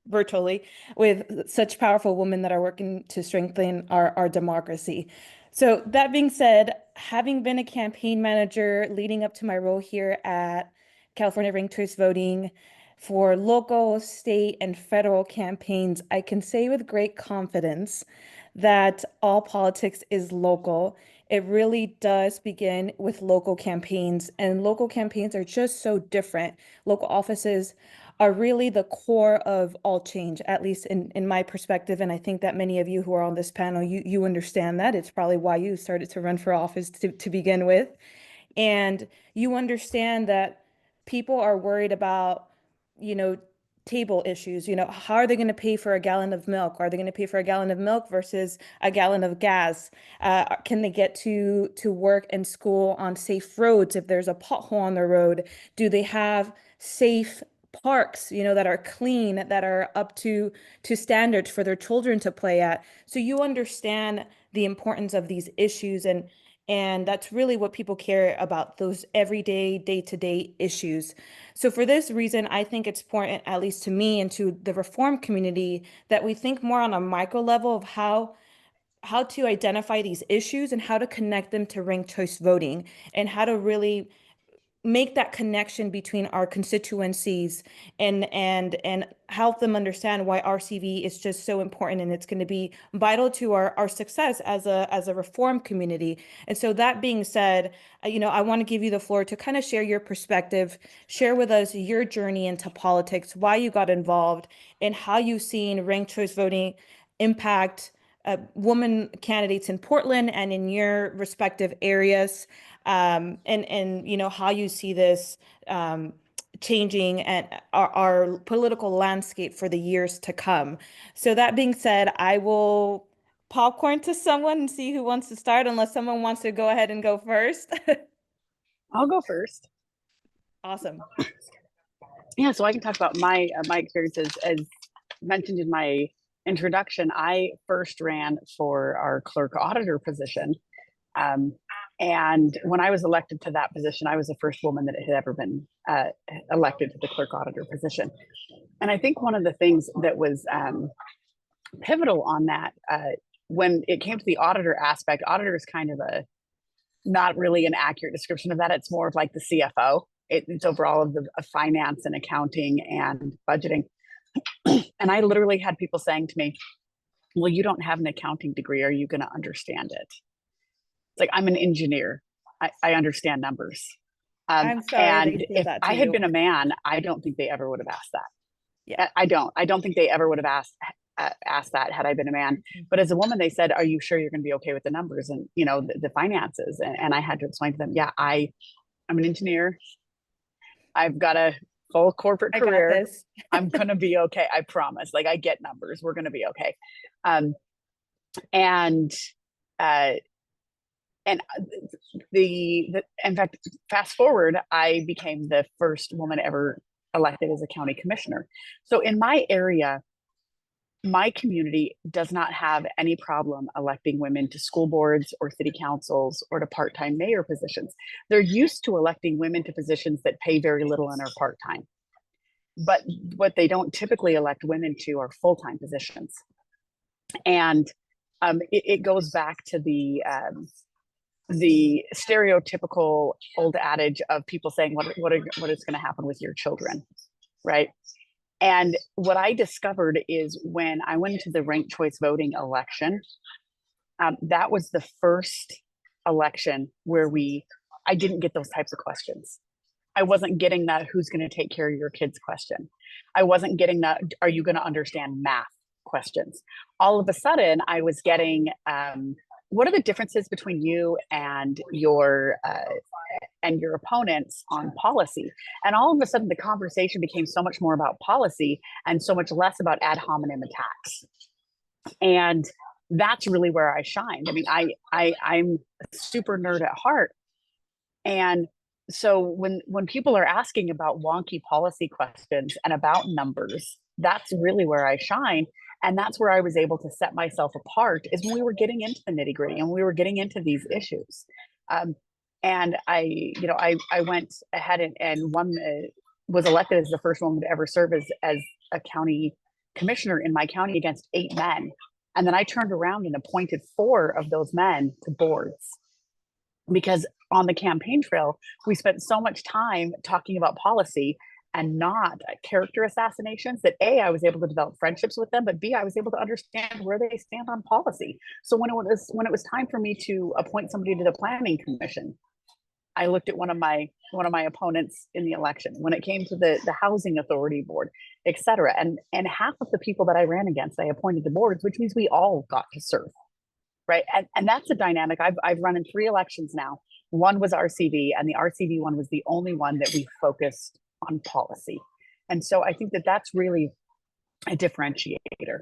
virtually with such powerful women that are working to strengthen our democracy. So that being said, having been a campaign manager leading up to my role here at California Ranked Choice Voting for local, state, and federal campaigns, I can say with great confidence that all politics is local. It really does begin with local campaigns, and local campaigns are just so different. Local offices are really the core of all change, at least in my perspective. And I think that many of you who are on this panel, you understand that. It's probably why you started to run for office to begin with. And you understand that people are worried about, table issues. How are they going to pay for a gallon of milk? Are they going to pay for a gallon of milk versus a gallon of gas? Can they get to work and school on safe roads if there's a pothole on the road? Do they have safe parks, that are clean, that are up to standards for their children to play at? So you understand the importance of these issues, and that's really what people care about, those everyday, day-to-day issues. So for this reason, I think it's important, at least to me and to the reform community, that we think more on a micro level of how to identify these issues and how to connect them to ranked choice voting, and how to really make that connection between our constituencies and help them understand why RCV is just so important, and it's going to be vital to our success as a reform community. And so that being said, I want to give you the floor to kind of share your perspective, share with us your journey into politics, why you got involved, and how you've seen ranked choice voting impact women candidates in Portland and in your respective areas, and how you see this changing and our political landscape for the years to come. So that being said, I will popcorn to someone and see who wants to start, unless someone wants to go ahead and go first. I'll go first. Awesome. Yeah, so I can talk about my experiences. As mentioned in my introduction, I first ran for our clerk auditor position. And when I was elected to that position, I was the first woman that had ever been elected to the clerk auditor position. And I think one of the things that was pivotal on that, when it came to the auditor aspect, auditor is kind of not really an accurate description of that. It's more of like the CFO. It's overall of the finance and accounting and budgeting. And I literally had people saying to me, well, you don't have an accounting degree. Are you going to understand it? It's like, I'm an engineer. I understand numbers. I'm sorry and they did if that to I had you. been a man, I don't think they ever would have asked that. Yeah. I don't think they ever would have asked, asked that had I been a man. But as a woman, they said, "Are you sure you're going to be okay with the numbers and the finances?" And I had to explain to them, "Yeah, I'm an engineer. I've got a full corporate I got career. this. I'm going to be okay. I promise. Like, I get numbers. We're going to be okay." And uh, and in fact, fast forward, I became the first woman ever elected as a county commissioner. So in my area, my community does not have any problem electing women to school boards or city councils or to part-time mayor positions. They're used to electing women to positions that pay very little and are part-time. But what they don't typically elect women to are full-time positions. And it goes back to the stereotypical old adage of people saying, what is going to happen with your children, right? And what I discovered is when I went into the ranked choice voting election, that was the first election where I didn't get those types of questions. I wasn't getting that "who's going to take care of your kids" question. I wasn't getting that "are you going to understand math" questions. All of a sudden, I was getting what are the differences between you and your opponents on policy? And all of a sudden, the conversation became so much more about policy and so much less about ad hominem attacks. And that's really where I shined. I mean, I'm a super nerd at heart. And so when people are asking about wonky policy questions and about numbers, that's really where I shine. And that's where I was able to set myself apart, is when we were getting into the nitty gritty and we were getting into these issues. And I went ahead and was elected as the first woman to ever serve as a county commissioner in my county against 8 men. And then I turned around and appointed 4 of those men to boards. Because on the campaign trail, we spent so much time talking about policy and not character assassinations that A, I was able to develop friendships with them, but B, I was able to understand where they stand on policy. So when it was time for me to appoint somebody to the planning commission, I looked at one of my opponents in the election. When it came to the housing authority board, et cetera, and half of the people that I ran against, I appointed to boards, which means we all got to serve, right? And that's a dynamic. I've run in 3 elections now. One was RCV, and the RCV one was the only one that we focused on policy. And so I think that that's really a differentiator,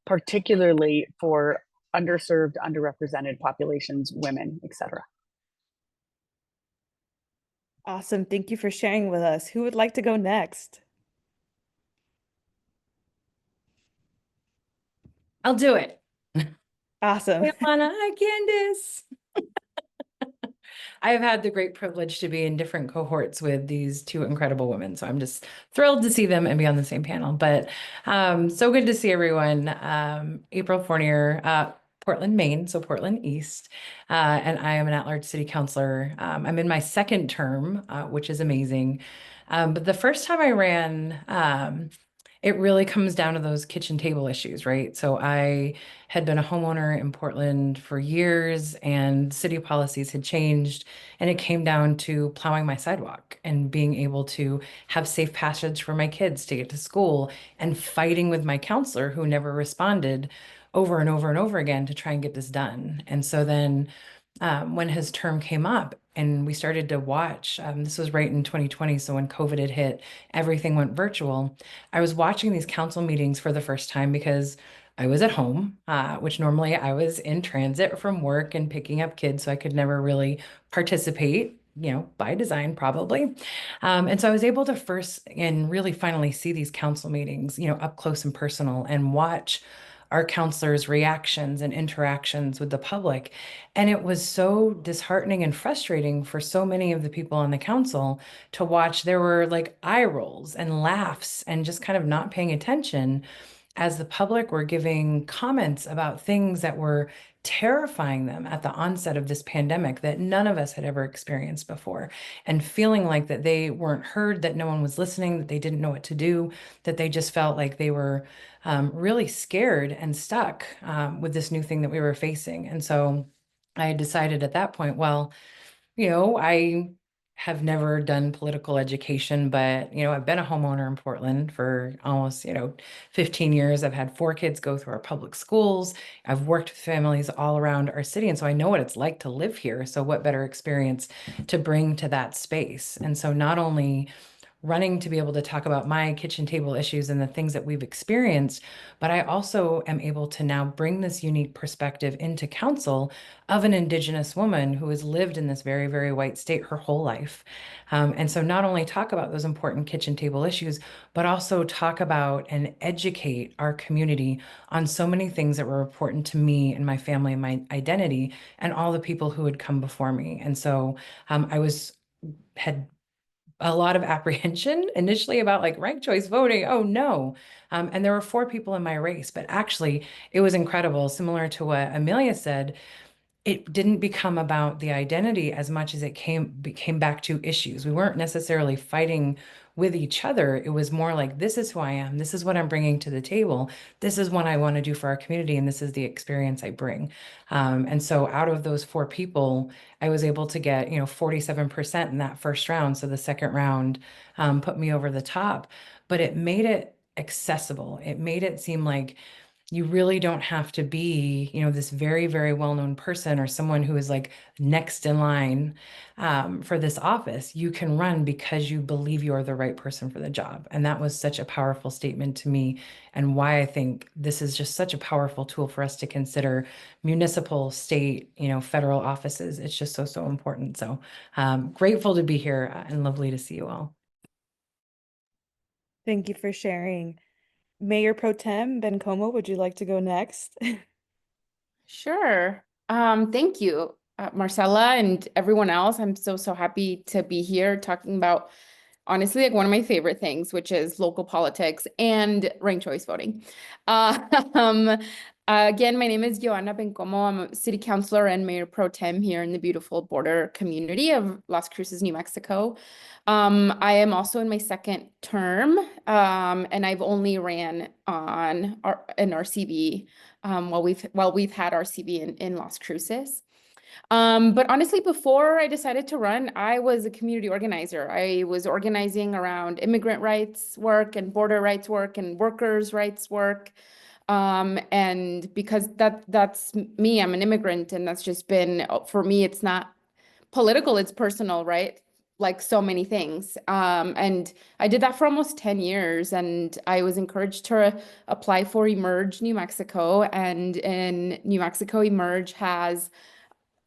particularly for underserved, underrepresented populations, women, et cetera. Awesome. Thank you for sharing with us. Who would like to go next? I'll do it. Awesome. Hey, Alana. Hi, Candace. I have had the great privilege to be in different cohorts with these 2 incredible women. So I'm just thrilled to see them and be on the same panel. But so good to see everyone. April Fournier, Portland, Maine, so Portland East. And I am an at-large city councilor. I'm in my 2nd term, which is amazing. But the first time I ran, it really comes down to those kitchen table issues, right? So I had been a homeowner in Portland for years, and city policies had changed, and it came down to plowing my sidewalk and being able to have safe passage for my kids to get to school, and fighting with my counselor who never responded over and over and over again to try and get this done. And so then when his term came up and we started to watch, this was right in 2020. So when COVID had hit, everything went virtual. I was watching these council meetings for the first time because I was at home, which normally I was in transit from work and picking up kids. So I could never really participate, by design, probably. And so I was able to first and really finally see these council meetings, up close and personal, and watch our counselors' reactions and interactions with the public. And it was so disheartening and frustrating for so many of the people on the council to watch. There were like eye rolls and laughs and just kind of not paying attention as the public were giving comments about things that were terrifying them at the onset of this pandemic that none of us had ever experienced before, and feeling like that they weren't heard, that no one was listening, that they didn't know what to do, that they just felt like they were really scared and stuck with this new thing that we were facing. And so I decided at that point, well, I have never done political education, but, you know, I've been a homeowner in Portland for almost, 15 years. I've had 4 kids go through our public schools. I've worked with families all around our city. And so I know what it's like to live here. So what better experience to bring to that space? And so not only running to be able to talk about my kitchen table issues and the things that we've experienced, but I also am able to now bring this unique perspective into council of an Indigenous woman who has lived in this very, very white state her whole life. And so not only talk about those important kitchen table issues, but also talk about and educate our community on so many things that were important to me and my family and my identity and all the people who had come before me. And so had a lot of apprehension initially about like ranked choice voting. Oh no. And there were 4 people in my race, but actually it was incredible. Similar to what Amelia said, it didn't become about the identity as much as it became back to issues. We weren't necessarily fighting with each other. It was more like, this is who I am. This is what I'm bringing to the table. This is what I want to do for our community. And this is the experience I bring. And so out of those 4 people, I was able to get, 47% in that first round. So the second round put me over the top, but it made it accessible. It made it seem like you really don't have to be, this very, very well-known person or someone who is like next in line for this office. You can run because you believe you're the right person for the job. And that was such a powerful statement to me, and why I think this is just such a powerful tool for us to consider municipal, state, federal offices. It's just so, so important. So grateful to be here and lovely to see you all. Thank you for sharing. Mayor Pro Tem Bencomo, would you like to go next? Sure. Thank you, Marcella and everyone else. I'm so happy to be here talking about, honestly, like one of my favorite things, which is local politics and ranked choice voting. Again, my name is Joanna Bencomo. I'm a city councilor and mayor pro tem here in the beautiful border community of Las Cruces, New Mexico. I am also in my second term, and I've only ran on an RCV while we've had RCV in Las Cruces. But honestly, before I decided to run, I was a community organizer. I was organizing around immigrant rights work and border rights work and workers' rights work. And because that's me, I'm an immigrant, and that's just been, for me, it's not political, it's personal, right? Like so many things. And I did that for almost 10 years, and I was encouraged to apply for Emerge New Mexico. And in New Mexico, Emerge has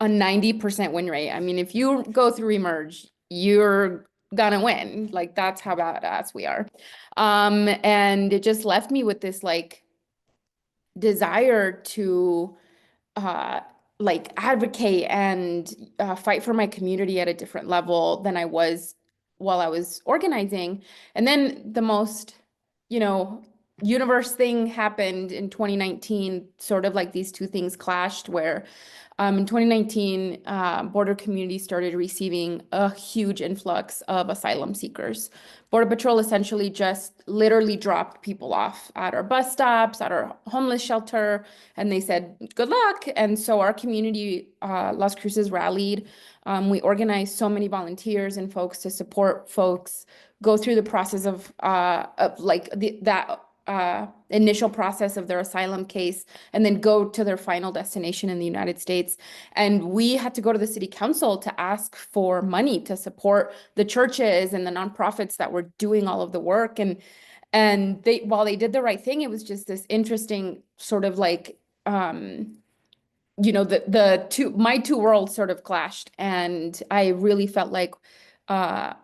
a 90% win rate. I mean, if you go through Emerge, you're gonna win. Like, that's how badass we are. And it just left me with this like desire to like advocate and fight for my community at a different level than I was while I was organizing. And then the most, universe thing happened in 2019, sort of like these two things clashed, where in 2019, border communities started receiving a huge influx of asylum seekers. Border Patrol essentially just literally dropped people off at our bus stops, at our homeless shelter, and they said, good luck. And so our community, Las Cruces, rallied. We organized so many volunteers and folks to support folks go through the process of like that initial process of their asylum case, and then go to their final destination in the United States. And we had to go to the city council to ask for money to support the churches and the nonprofits that were doing all of the work. And they, while they did the right thing, it was just this interesting sort of like, my two worlds sort of clashed. And I really felt like,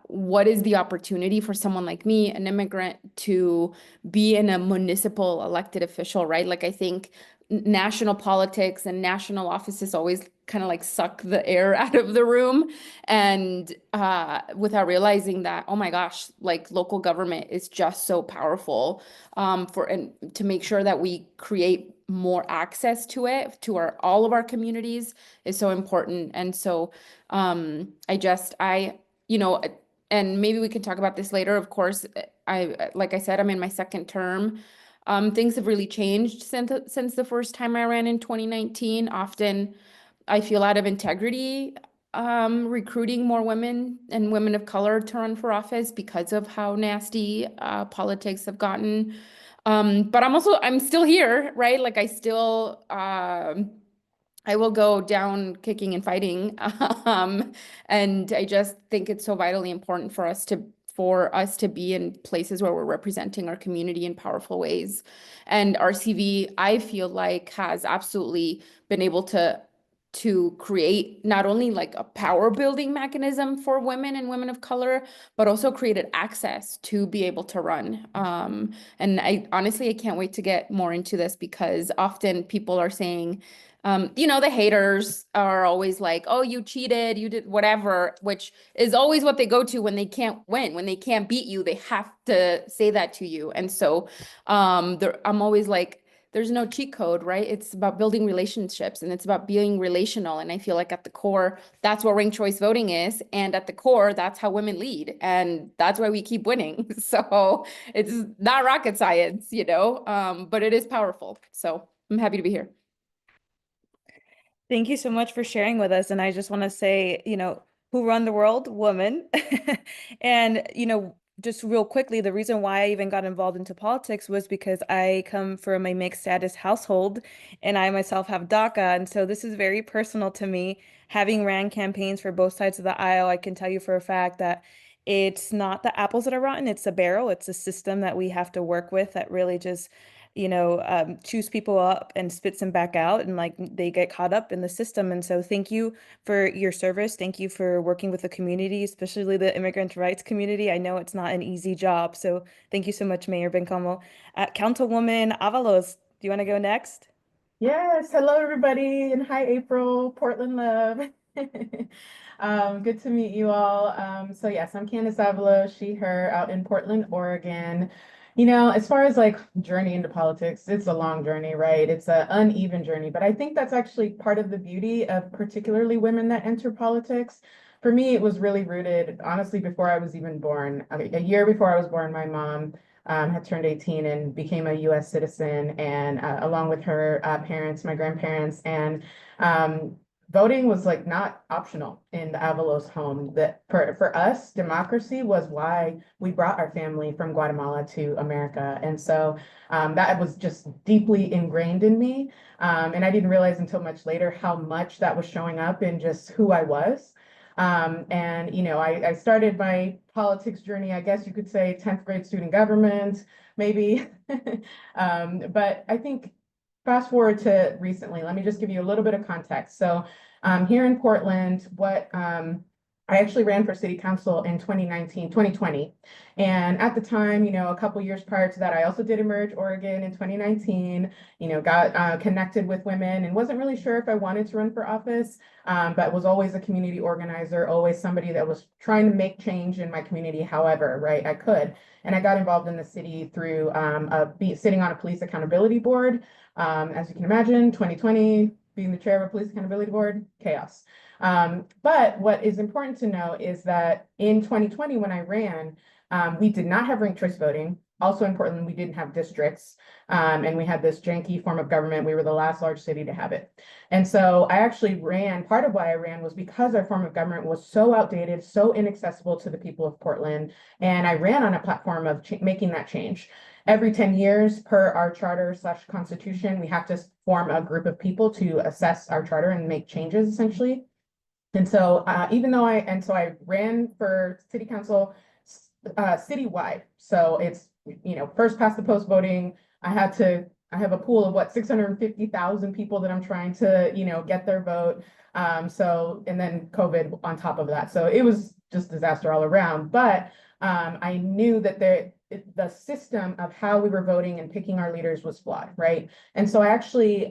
what is the opportunity for someone like me, an immigrant, to be in a municipal elected official, right? Like, I think national politics and national offices always kind of like suck the air out of the room, and without realizing that, oh my gosh, like local government is just so powerful and to make sure that we create more access to it to all of our communities is so important. And so and maybe we can talk about this later. Of course, like I said, I'm in my second term. Things have really changed since the first time I ran in 2019. Often I feel out of integrity recruiting more women and women of color to run for office because of how nasty politics have gotten. But I'm still here, right? Like I still I will go down kicking and fighting. And I just think it's so vitally important for us to be in places where we're representing our community in powerful ways. And RCV, I feel like, has absolutely been able to create not only like a power building mechanism for women and women of color, but also created access to be able to run. And I honestly, I can't wait to get more into this because often people are saying, the haters are always like, oh, you cheated, you did whatever, which is always what they go to when they can't win, when they can't beat you, they have to say that to you. And so I'm always like, there's no cheat code, right? It's about building relationships and it's about being relational. And I feel like at the core, that's what ranked choice voting is. And at the core, that's how women lead. And that's why we keep winning. So it's not rocket science, but it is powerful. So I'm happy to be here. Thank you so much for sharing with us. And I just want to say, who run the world? Women. And, just real quickly, the reason why I even got involved into politics was because I come from a mixed status household and I myself have DACA. And so this is very personal to me. Having ran campaigns for both sides of the aisle, I can tell you for a fact that it's not the apples that are rotten, it's the barrel. It's a system that we have to work with that really just chews people up and spits them back out and like they get caught up in the system. And so thank you for your service. Thank you for working with the community, especially the immigrant rights community. I know it's not an easy job. So thank you so much, Mayor Bencomo. Councilwoman Avalos, do you want to go next? Yes, hello everybody, and hi April, Portland love. Good to meet you all. So yes, I'm Candace Avalos, she, her, out in Portland, Oregon. As far as like journey into politics, it's a long journey, right? It's an uneven journey, but I think that's actually part of the beauty of particularly women that enter politics. For me, it was really rooted, honestly, before I was even born. A year before I was born, my mom had turned 18 and became a US citizen, and along with her parents, my grandparents, and voting was like not optional in the Avalos home. That for us, democracy was why we brought our family from Guatemala to America. And so that was just deeply ingrained in me. And I didn't realize until much later how much that was showing up in just who I was. I started my politics journey, I guess you could say 10th grade student government, maybe. But I think fast forward to recently, let me just give you a little bit of context. So here in Portland, I actually ran for city council in 2020. And at the time, a couple years prior to that, I also did Emerge Oregon in 2019, got connected with women and wasn't really sure if I wanted to run for office, but was always a community organizer, always somebody that was trying to make change in my community, however, right, I could. And I got involved in the city through sitting on a police accountability board. As you can imagine, 2020, being the chair of a police accountability board, chaos. But what is important to know is that in 2020, when I ran, we did not have ranked choice voting. Also in Portland, we didn't have districts, and we had this janky form of government. We were the last large city to have it. And so I actually ran, part of why I ran was because our form of government was so outdated, so inaccessible to the people of Portland. And I ran on a platform of making that change. Every 10 years per our charter/constitution, we have to form a group of people to assess our charter and make changes essentially. And so I ran for city council citywide. So it's, first past the post voting, I have a pool of 650,000 people that I'm trying to, get their vote. And then COVID on top of that. So it was just disaster all around. But I knew that the system of how we were voting and picking our leaders was flawed, right? And so I actually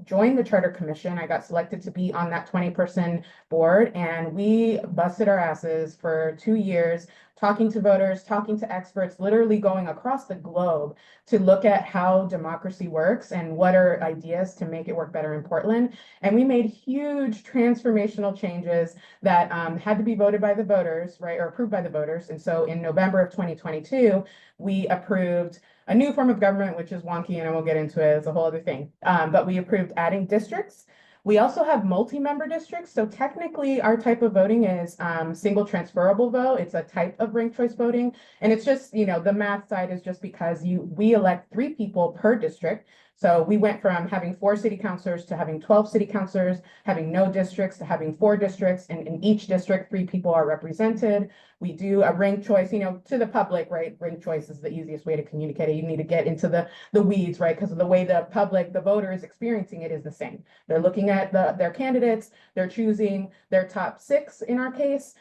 joined the Charter Commission. I got selected to be on that 20-person board, and we busted our asses for 2 years, talking to voters, talking to experts, literally going across the globe to look at how democracy works and what are ideas to make it work better in Portland. And we made huge transformational changes that had to be voted by the voters, right, or approved by the voters. And so in November of 2022, we approved a new form of government, which is wonky, and I won't get into it, it's a whole other thing. But we approved adding districts. We also have multi-member districts. So technically our type of voting is single transferable vote. It's a type of ranked choice voting. And it's just, the math side is just because we elect 3 people per district. So we went from having 4 city councilors to having 12 city councilors, having no districts to having 4 districts. And in each district, 3 people are represented. We do a ranked choice, to the public, right? Ranked choice is the easiest way to communicate it. You need to get into the weeds, right? Because of the way the public, the voter is experiencing it is the same. They're looking at their candidates, they're choosing their top 6 in our case.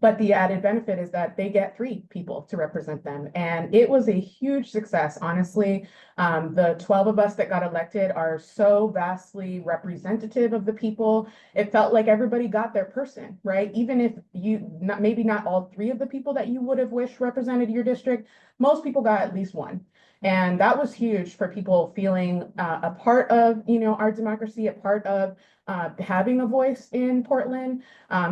But the added benefit is that they get 3 people to represent them. And it was a huge success, honestly. The 12 of us that got elected are so vastly representative of the people. It felt like everybody got their person, right? Even if maybe not all 3 of the people that you would have wished represented your district, most people got at least one. And that was huge for people feeling a part of, our democracy, a part of having a voice in Portland.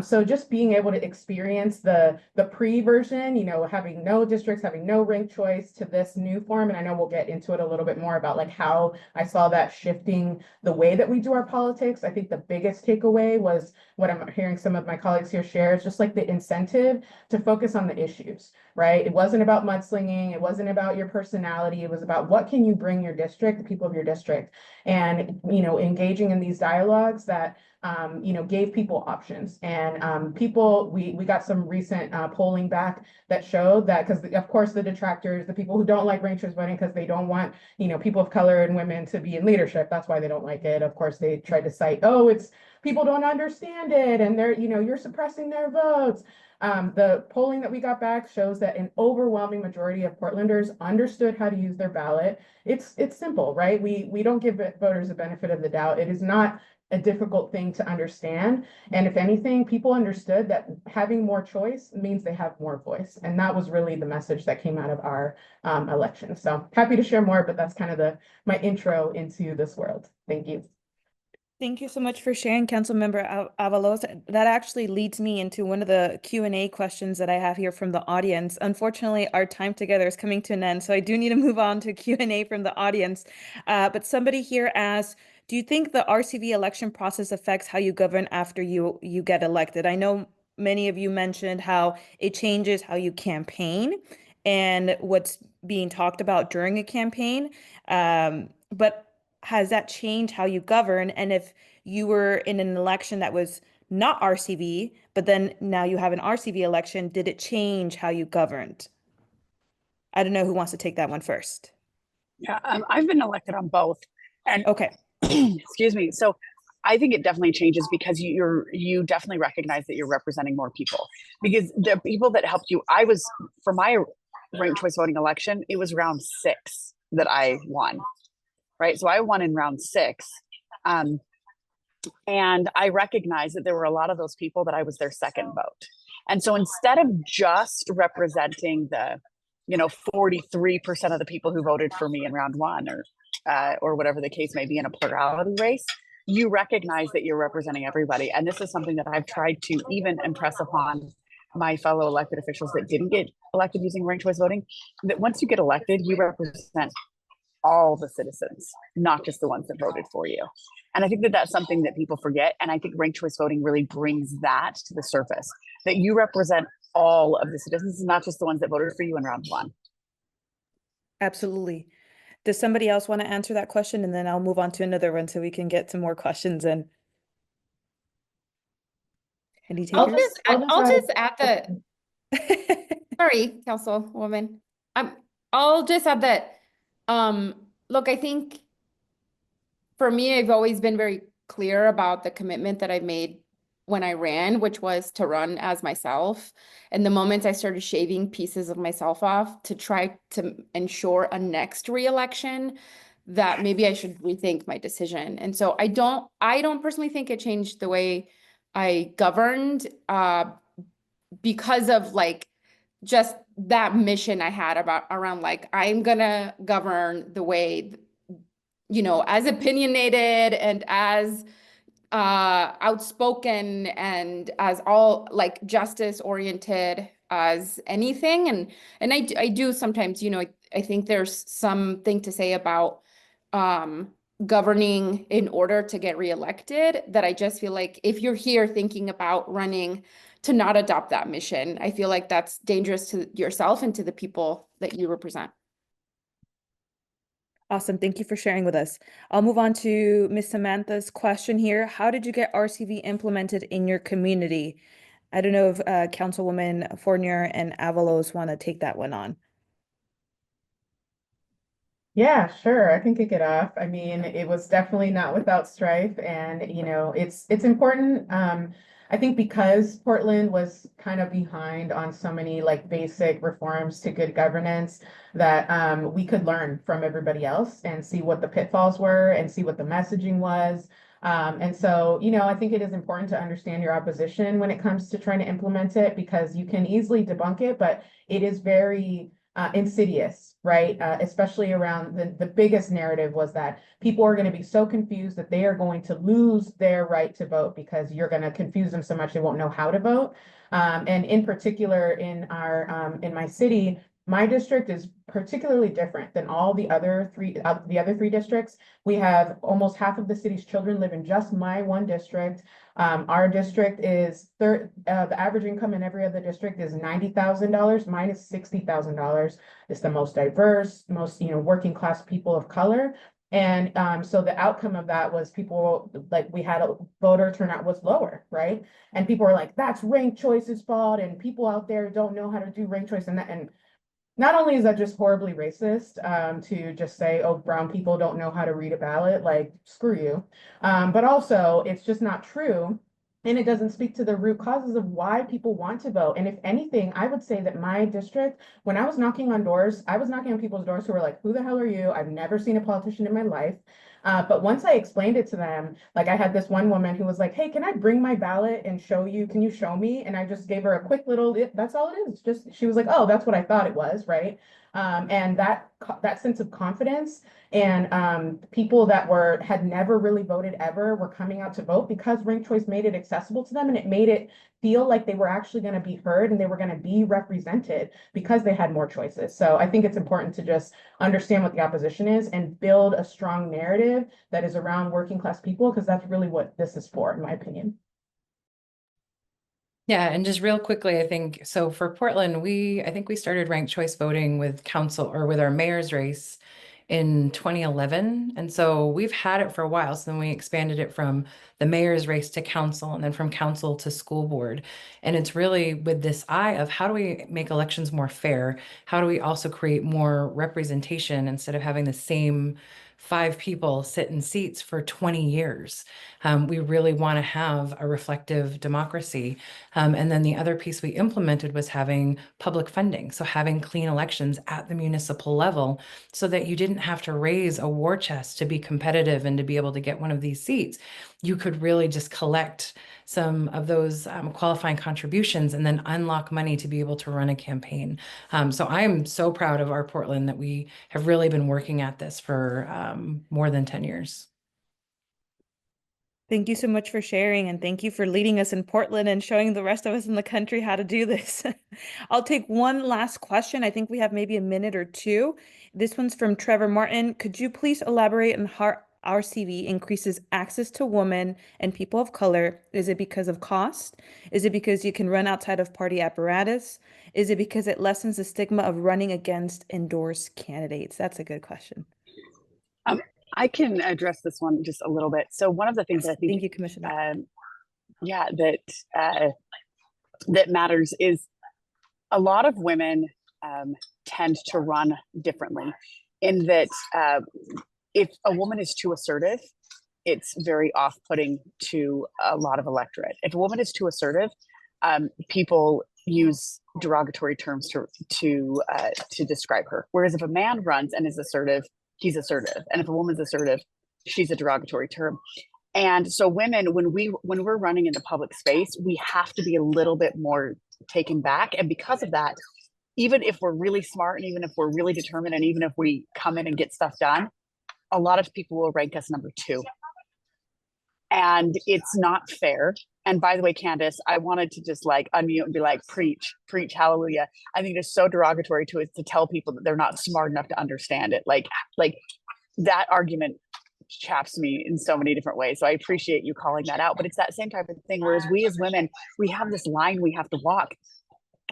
So just being able to experience the pre-version, having no districts, having no ranked choice to this new form. And I know we'll get into it a little bit more about like how I saw that shifting the way that we do our politics. I think the biggest takeaway was what I'm hearing some of my colleagues here share is just like the incentive to focus on the issues, right? It wasn't about mudslinging. It wasn't about your personality. It was about what can you bring your district, the people of your district, and, engaging in these dialogues that gave people options. And we got some recent polling back that showed that, because of course the detractors, the people who don't like ranked choice voting because they don't want, people of color and women to be in leadership, that's why they don't like it. Of course, they tried to cite, oh, it's people don't understand it and they're, you're suppressing their votes. The polling that we got back shows that an overwhelming majority of Portlanders understood how to use their ballot. It's simple, right? We don't give voters a benefit of the doubt. It is not a difficult thing to understand. And if anything, people understood that having more choice means they have more voice. And that was really the message that came out of our election. So happy to share more, but that's kind of my intro into this world. Thank you. Thank you so much for sharing, Councilmember Avalos. That actually leads me into one of the Q&A questions that I have here from the audience. Unfortunately, our time together is coming to an end, so I do need to move on to Q&A from the audience. But somebody here asks, do you think the RCV election process affects how you govern after you get elected? I know many of you mentioned how it changes how you campaign and what's being talked about during a campaign. But has that changed how you govern? And if you were in an election that was not RCV, but then now you have an RCV election, did it change how you governed? I don't know who wants to take that one first. Yeah, I've been elected on both. And okay. Excuse me. So I think it definitely changes because you definitely recognize that you're representing more people, because the people that helped you, for my ranked choice voting election, it was round 6 that I won. Right. So I won in round 6. And I recognized that there were a lot of those people that I was their second vote. And so instead of just representing the, 43% of the people who voted for me in round 1 or whatever the case may be in a plurality race, you recognize that you're representing everybody. And this is something that I've tried to even impress upon my fellow elected officials that didn't get elected using ranked choice voting, that once you get elected, you represent all the citizens, not just the ones that voted for you. And I think that that's something that people forget. And I think ranked choice voting really brings that to the surface, that you represent all of the citizens, not just the ones that voted for you in round 1. Absolutely. Does somebody else want to answer that question? And then I'll move on to another one so we can get some more questions in. Any takers? I'll just add that. Sorry, Councilwoman. I'll just add that. Look, I think for me, I've always been very clear about the commitment that I made when I ran, which was to run as myself. And the moment I started shaving pieces of myself off to try to ensure a next re-election, that maybe I should rethink my decision. And so I don't personally think it changed the way I governed because of just that mission I had around I'm gonna govern the way, as opinionated and as outspoken and as all justice oriented as anything. And I do sometimes, I think there's something to say about governing in order to get reelected, that I just feel like if you're here thinking about running to not adopt that mission, I feel like that's dangerous to yourself and to the people that you represent. Awesome. Thank you for sharing with us. I'll move on to Miss Samantha's question here. How did you get RCV implemented in your community? I don't know if Councilwoman Fournier and Avalos want to take that one on. Yeah, sure. I can kick it off. I mean, it was definitely not without strife, and it's important. I think because Portland was kind of behind on so many like basic reforms to good governance that we could learn from everybody else and see what the pitfalls were and see what the messaging was. And so, I think it is important to understand your opposition when it comes to trying to implement it because you can easily debunk it, but it is very insidious, right? Especially around the biggest narrative was that people are going to be so confused that they are going to lose their right to vote because you're going to confuse them so much they won't know how to vote. And in particular, in my city, my district is particularly different than all the other three districts. We have almost half of the city's children live in just my one district. Our district is the average income in every other district is $90,000. Mine is $60,000. It's the most diverse, most, working class people of color. And so the outcome of that was people like we had a voter turnout was lower, right? And people were like, that's ranked choice's fault. And people out there don't know how to do ranked choice. And not only is that just horribly racist to just say, oh, brown people don't know how to read a ballot, like, screw you. But also, it's just not true. And it doesn't speak to the root causes of why people want to vote. And if anything, I would say that my district, when I was knocking on doors, I was knocking on people's doors who were like, who the hell are you? I've never seen a politician in my life. But once I explained it to them, like I had this one woman who was like, hey, can I bring my ballot and show you? Can you show me? And I just gave her a quick little, that's all it is. Just, she was like, oh, that's what I thought it was, right? And that sense of confidence and people that had never really voted ever were coming out to vote because ranked choice made it accessible to them and it made it feel like they were actually going to be heard and they were going to be represented because they had more choices. So I think it's important to just understand what the opposition is and build a strong narrative that is around working class people because that's really what this is for, in my opinion. Yeah, and just real quickly, I think, so for Portland, I think we started ranked choice voting with council or with our mayor's race in 2011. And so we've had it for a while. So then we expanded it from the mayor's race to council and then from council to school board. And it's really with this eye of how do we make elections more fair? How do we also create more representation instead of having the same 5 people sit in seats for 20 years? We really want to have a reflective democracy. And then the other piece we implemented was having public funding. So having clean elections at the municipal level so that you didn't have to raise a war chest to be competitive and to be able to get one of these seats. You could really just collect some of those qualifying contributions and then unlock money to be able to run a campaign. So I'm so proud of our Portland that we have really been working at this for more than 10 years. Thank you so much for sharing and thank you for leading us in Portland and showing the rest of us in the country how to do this. I'll take one last question. I think we have maybe a minute or two. This one's from Trevor Martin. Could you please elaborate on how RCV increases access to women and people of color? Is it because of cost? Is it because you can run outside of party apparatus? Is it because it lessens the stigma of running against endorsed candidates? That's a good question. I can address this one just a little bit. So one of the things that I think, thank you, Commissioner. That matters is a lot of women tend to run differently in that if a woman is too assertive, it's very off-putting to a lot of electorate. If a woman is too assertive, people use derogatory terms to describe her. Whereas if a man runs and is assertive, he's assertive. And if a woman's assertive, she's a derogatory term. And so women, when we're running in the public space, we have to be a little bit more taken back. And because of that, even if we're really smart and even if we're really determined and even if we come in and get stuff done, a lot of people will rank us number 2. And it's not fair. And by the way, Candace, I wanted to just like unmute and be like, preach, hallelujah. I think it's so derogatory to tell people that they're not smart enough to understand it. Like that argument chaps me in so many different ways. So I appreciate you calling that out. But it's that same type of thing. Whereas we as women, we have this line we have to walk,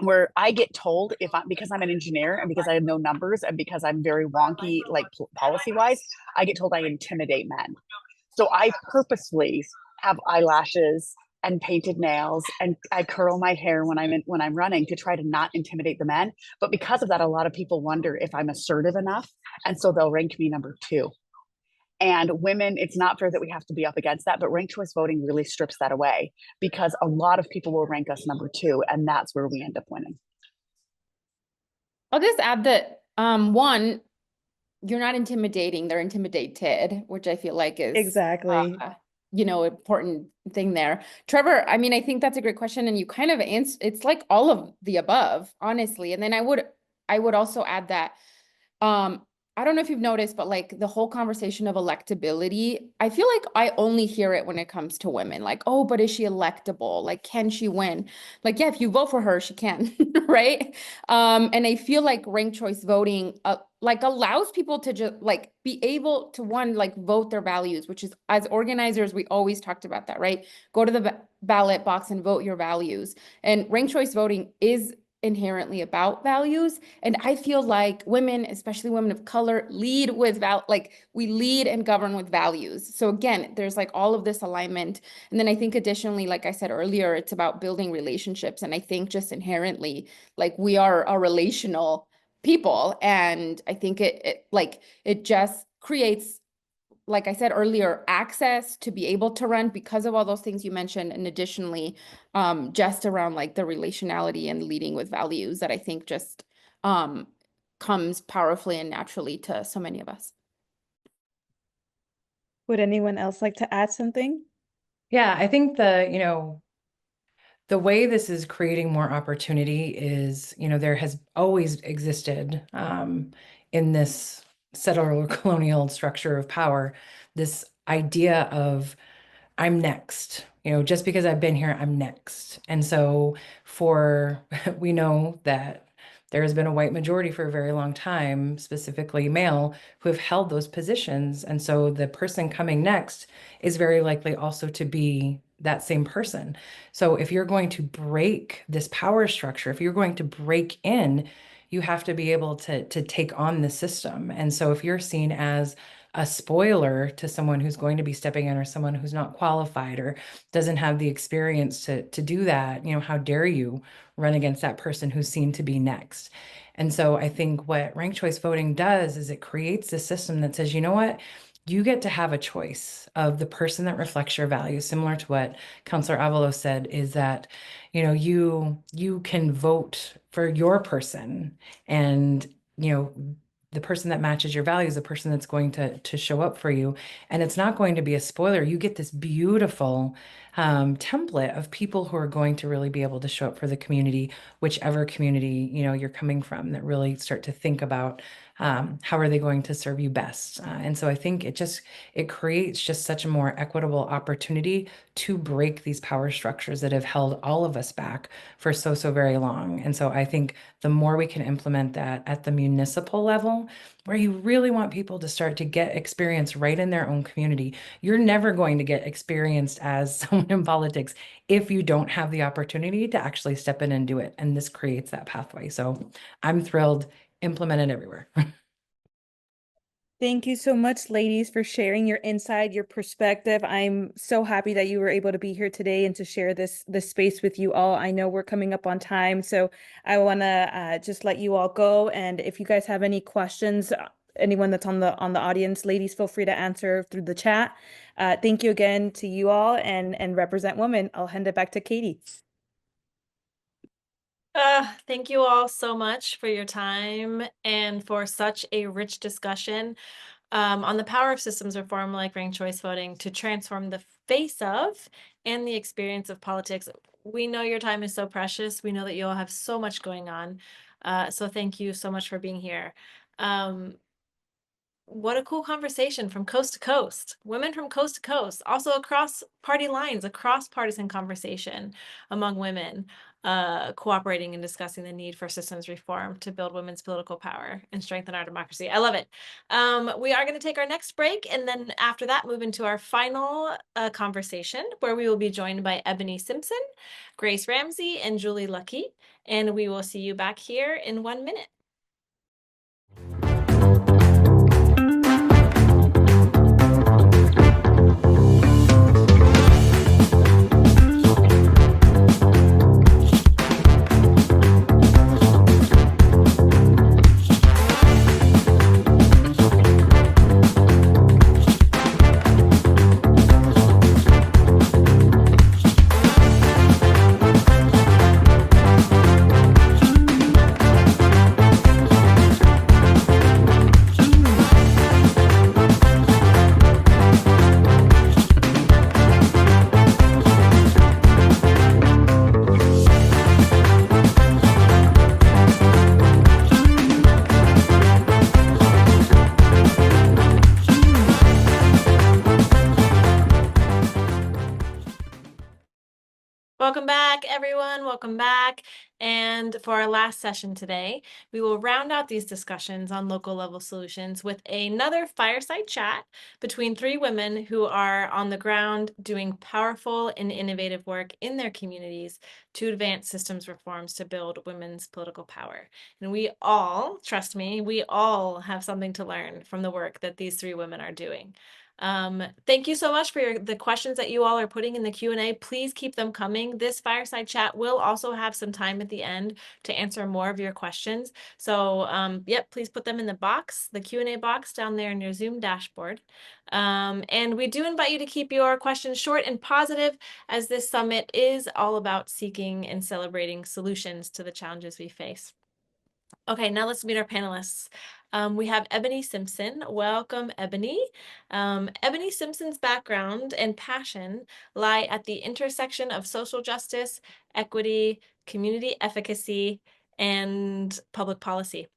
where I get told because I'm an engineer and because I know numbers and because I'm very wonky, like policy wise, I get told I intimidate men. So I purposefully have eyelashes and painted nails, and I curl my hair when I'm running to try to not intimidate the men. But because of that, a lot of people wonder if I'm assertive enough, and so they'll rank me number 2. And women, it's not fair that we have to be up against that, but ranked choice voting really strips that away, because a lot of people will rank us number 2, and that's where we end up winning. I'll just add that one, you're not intimidating, they're intimidated, which I feel like is Exactly. important thing there. Trevor, I mean, I think that's a great question, and you kind of answer, it's like all of the above, honestly. And then I would also add that I don't know if you've noticed, but like the whole conversation of electability, I feel like I only hear it when it comes to women. Like, oh, but is she electable? Like, can she win? Like, yeah, if you vote for her, she can, right? And I feel like ranked choice voting like allows people to just like be able to like vote their values, which is, as organizers, we always talked about that, right? Go to the ballot box and vote your values. And ranked choice voting is inherently about values. And I feel like women, especially women of color, lead with we lead and govern with values. So again, there's like all of this alignment. And then I think additionally, like I said earlier, it's about building relationships. And I think just inherently, like we are a relational people. And I think it just creates, like I said earlier, access to be able to run because of all those things you mentioned. And additionally, just around like the relationality and leading with values that I think just comes powerfully and naturally to so many of us. Would anyone else like to add something? Yeah, I think the way this is creating more opportunity is, there has always existed in this settler colonial structure of power, this idea of I'm next, just because I've been here, I'm next. And so we know that there has been a white majority for a very long time, specifically male, who have held those positions. And so the person coming next is very likely also to be that same person. So if you're going to break this power structure, if you're going to break in, you have to be able to take on the system. And so if you're seen as a spoiler to someone who's going to be stepping in, or someone who's not qualified or doesn't have the experience to do that, how dare you run against that person who's seen to be next? And so I think what ranked choice voting does is it creates a system that says, you know what? You get to have a choice of the person that reflects your values, similar to what Councillor Avalos said, is that, you can vote for your person, and, the person that matches your values, the person that's going to show up for you. And it's not going to be a spoiler. You get this beautiful template of people who are going to really be able to show up for the community, whichever community, you're coming from, that really start to think about how are they going to serve you best. And so I think it creates just such a more equitable opportunity to break these power structures that have held all of us back for so very long. And so I think the more we can implement that at the municipal level, where you really want people to start to get experience right in their own community. You're never going to get experienced as someone in politics if you don't have the opportunity to actually step in and do it. And this creates that pathway. So I'm thrilled. Implement it everywhere. Thank you so much, ladies, for sharing your insight, your perspective. I'm so happy that you were able to be here today and to share this space with you all. I know we're coming up on time, so I want to just let you all go. And if you guys have any questions, anyone that's on the audience, ladies, feel free to answer through the chat. Thank you again to you all, and represent women. I'll hand it back to Katie. Thank you all so much for your time and for such a rich discussion on the power of systems reform like ranked choice voting to transform the face of and the experience of politics. We know your time is so precious. We know that you all have so much going on. So thank you so much for being here. what a cool conversation from coast to coast, women from coast to coast, also across party lines, across partisan conversation among women, cooperating and discussing the need for systems reform to build women's political power and strengthen our democracy. I love it. We are going to take our next break, and then after that, move into our final conversation, where we will be joined by Ebony Simpson, Grace Ramsey, and Julie Lucky. And we will see you back here in 1 minute. Welcome back, everyone. Welcome back. And for our last session today, we will round out these discussions on local level solutions with another fireside chat between three women who are on the ground doing powerful and innovative work in their communities to advance systems reforms to build women's political power. And we all, trust me, we all have something to learn from the work that these three women are doing. Thank you so much for the questions that you all are putting in the Q&A. Please keep them coming. This fireside chat will also have some time at the end to answer more of your questions. So yep, please put them in the box, the Q&A box down there in your Zoom dashboard. And we do invite you to keep your questions short and positive, as this summit is all about seeking and celebrating solutions to the challenges we face. Okay, now let's meet our panelists. We have Ebony Simpson. Welcome, Ebony. Ebony Simpson's background and passion lie at the intersection of social justice, equity, community efficacy, and public policy.